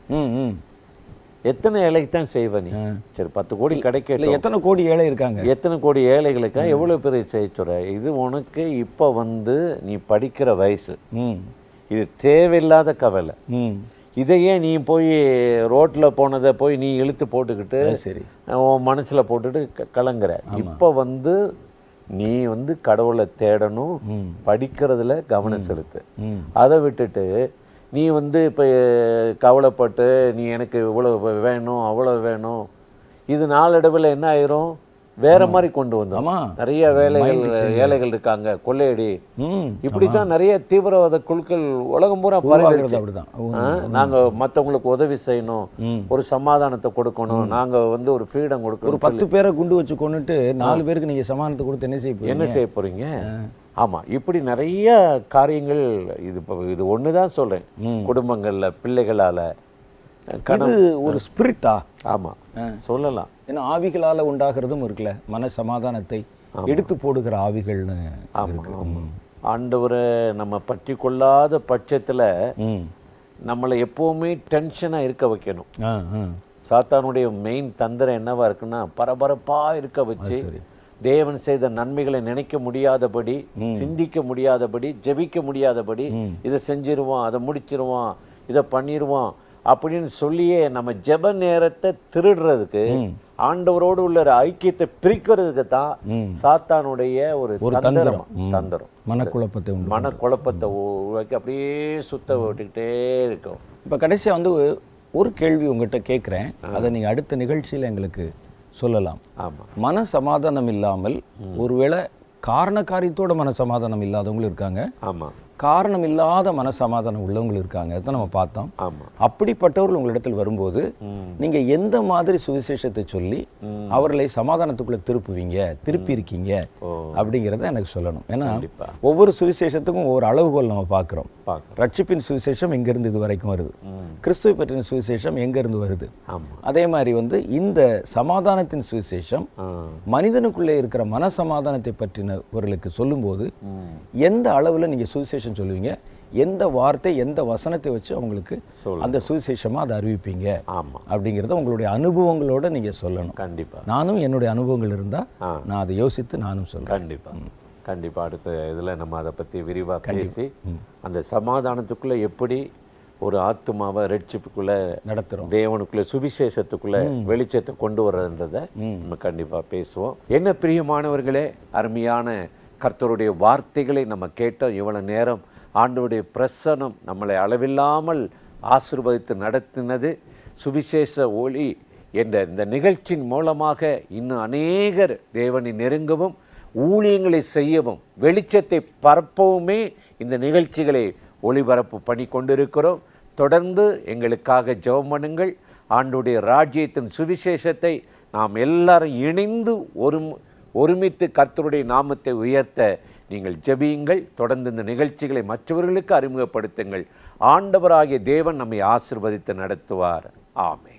எத்தனை ஏழைக்கு தான் செய்வ நீ? சரி, 10 கோடி கிடைக்கல, எத்தனை கோடி ஏழை இருக்காங்க, எத்தனை கோடி ஏழைகளுக்கா எவ்வளோ பேர் செய்ய? இது உனக்கு இப்போ வந்து நீ படிக்கிற வயசு, இது தேவையில்லாத கவலை. இதையே நீ போய் ரோட்டில் போனதை போய் நீ இழுத்து போட்டுக்கிட்டு சரி உன் மனசில் போட்டுட்டு கலங்குற. இப்போ வந்து நீ வந்து கடவுளை தேடணும், படிக்கிறதுல கவனம் செலுத்து. அதை விட்டுட்டு நீ வந்து இப்போ கவலைப்பட்டு நீ எனக்கு இவ்வளோ வேணும் அவ்வளோ வேணும், இது நாளடைவில் என்ன ஆயிரும், வேற மாதிரி கொண்டு வந்தோம். நிறைய ஏழைகள் இருக்காங்க, கொள்ளையடி, இப்படித்தான் நிறைய தீவிரவாத குழுக்கள் உலகம் பூரா பரவாயில்லை. நாங்க மற்றவங்களுக்கு உதவி செய்யணும், ஒரு சமாதானத்தை கொடுக்கணும், நாங்க வந்து ஒரு ஃப்ரீடம் கொடுக்கணும். ஒரு 10 பேரை குண்டு வச்சு கொண்டுட்டு 4 பேருக்கு நீங்க சமாதானத்தை கொடுத்து என்ன செய்ய போறீங்க? ஆமா, இப்படி நிறைய காரியங்கள். இது ஒண்ணுதான் சொல்றேன், குடும்பங்கள்ல பிள்ளைகளால இது ஒரு ஸ்பிரிட்டா? ஆமா, சொல்லலாம். ஏன்னா ஆவிகளால் உண்டாகிறதும் இருக்குல்ல, மன சமாதானத்தை எடுத்து போடுகிற ஆவிகள்னு. ஆண்டவரை நம்ம பற்றி கொள்ளாத பட்சத்தில் நம்மளை எப்போவுமே டென்ஷனாக இருக்க வைக்கணும். சாத்தானுடைய மெயின் தந்திரம் என்னவா இருக்குன்னா, பரபரப்பாக இருக்க வச்சு தேவன் செய்த நன்மைகளை நினைக்க முடியாதபடி, சிந்திக்க முடியாதபடி, ஜெபிக்க முடியாதபடி, இதை செஞ்சிருவான், அதை முடிச்சிருவான், இதை பண்ணிடுவான் அப்படின்னு சொல்லியே நம்ம ஜெப நேரத்தை திருடுறதுக்கு, ஆண்டவரோடு உள்ள ஐக்கியத்தை பிரிக்கிறதுக்கு தான் சாத்தானுடைய ஒரு தந்திரம். மனக்குழப்பத்தை உருவாக்கி அப்படியே சுத்த விட்டுக்கிட்டே இருக்கும். இப்போ கடைசியாக வந்து ஒரு கேள்வி உங்கள்கிட்ட கேட்குறேன், அதை நீங்கள் அடுத்த நிகழ்ச்சியில் எங்களுக்கு சொல்லலாம். ஆமாம், மன சமாதானம் இல்லாமல் ஒருவேளை காரண காரியத்தோட மன சமாதானம் இல்லாதவங்களும் இருக்காங்க. ஆமாம், காரணம் இல்லாத மனசமாதானம் உள்ளவங்களும் இருக்காங்க. அதான் நம்ம பார்த்தோம். அப்படிப்பட்டவர்கள் உங்களிடத்தில் வரும்போது நீங்க எந்த மாதிரி சுவிசேஷத்தை சொல்லி அவர்களை சமாதானத்துக்குள்ள திருப்பி இருக்கீங்க அப்படிங்கிறத எனக்கு சொல்லணும். ஏன்னா ஒவ்வொரு சுவிசேஷத்துக்கும் ஒவ்வொரு அளவுகோல் நம்ம பார்க்குறோம். ரட்சிப்பின் சுவிசேஷம் எங்கிருந்து இது வரைக்கும் வருது, கிறிஸ்துவை பற்றின சுவிசேஷம் எங்கிருந்து வருது, அதே மாதிரி வந்து இந்த சமாதானத்தின் சுவிசேஷம் மனிதனுக்குள்ளே இருக்கிற மனசமாதானத்தை பற்றினவர்களுக்கு சொல்லும்போது எந்த அளவில் நீங்க சுவிசேஷம் சொல்லுவீங்க, எந்த வார்த்தை எந்த வசனத்தை வச்சு அவங்களுக்கு அந்த சுவிசேஷமா அதை அறிவிப்பீங்க அப்படிங்கிறத உங்களுடைய அனுபவங்களோட நீங்க சொல்லணும். கண்டிப்பா நானும் என்னுடைய அனுபவங்கள் இருந்தா நான் அதை யோசித்து நானும் சொல்றேன். கண்டிப்பா அடுத்த இதுல நம்ம அதை பத்தி விரிவா பேசி அந்த சமாதானத்துக்குள்ள எப்படி ஒரு ஆத்துமாவை ரட்சிப்புக்குள்ள நடத்துறோம், தேவனுக்குள்ள சுவிசேஷத்துக்குள்ள வெளிச்சத்தை கொண்டு வர்றதுன்றதை நம்ம கண்டிப்பா பேசுவோம். என்ன பிரியமானவர்களே, அருமையான கர்த்தருடைய வார்த்தைகளை நம்ம கேட்டோம். இவ்வளவு நேரம் ஆண்டவருடைய பிரசன்னம் நம்மளை அளவில்லாமல் ஆசீர்வதித்து நடத்தினது. சுவிசேஷ ஒளி என்ற இந்த நிகழ்ச்சியின் மூலமாக இன்னும் அநேகர் தேவனை நெருங்கவும் ஊழியங்களை செய்யவும் வெளிச்சத்தை பரப்பவுமே இந்த நிகழ்ச்சிகளை ஒளிபரப்பு பண்ணி கொண்டிருக்கிறோம். தொடர்ந்து எங்களுக்காக ஜெபம் பண்ணுங்கள். ஆண்டவருடைய ராஜ்யத்தின் சுவிசேஷத்தை நாம் எல்லாரும் இணைந்து ஒருமித்து கர்த்தருடைய நாமத்தை உயர்த்த நீங்கள் ஜெபியுங்கள். தொடர்ந்து இந்த நிகழ்ச்சிகளை மற்றவர்களுக்கு அறிமுகப்படுத்துங்கள். ஆண்டவராகிய தேவன் நம்மை ஆசீர்வதித்து நடத்துவார். ஆமென்.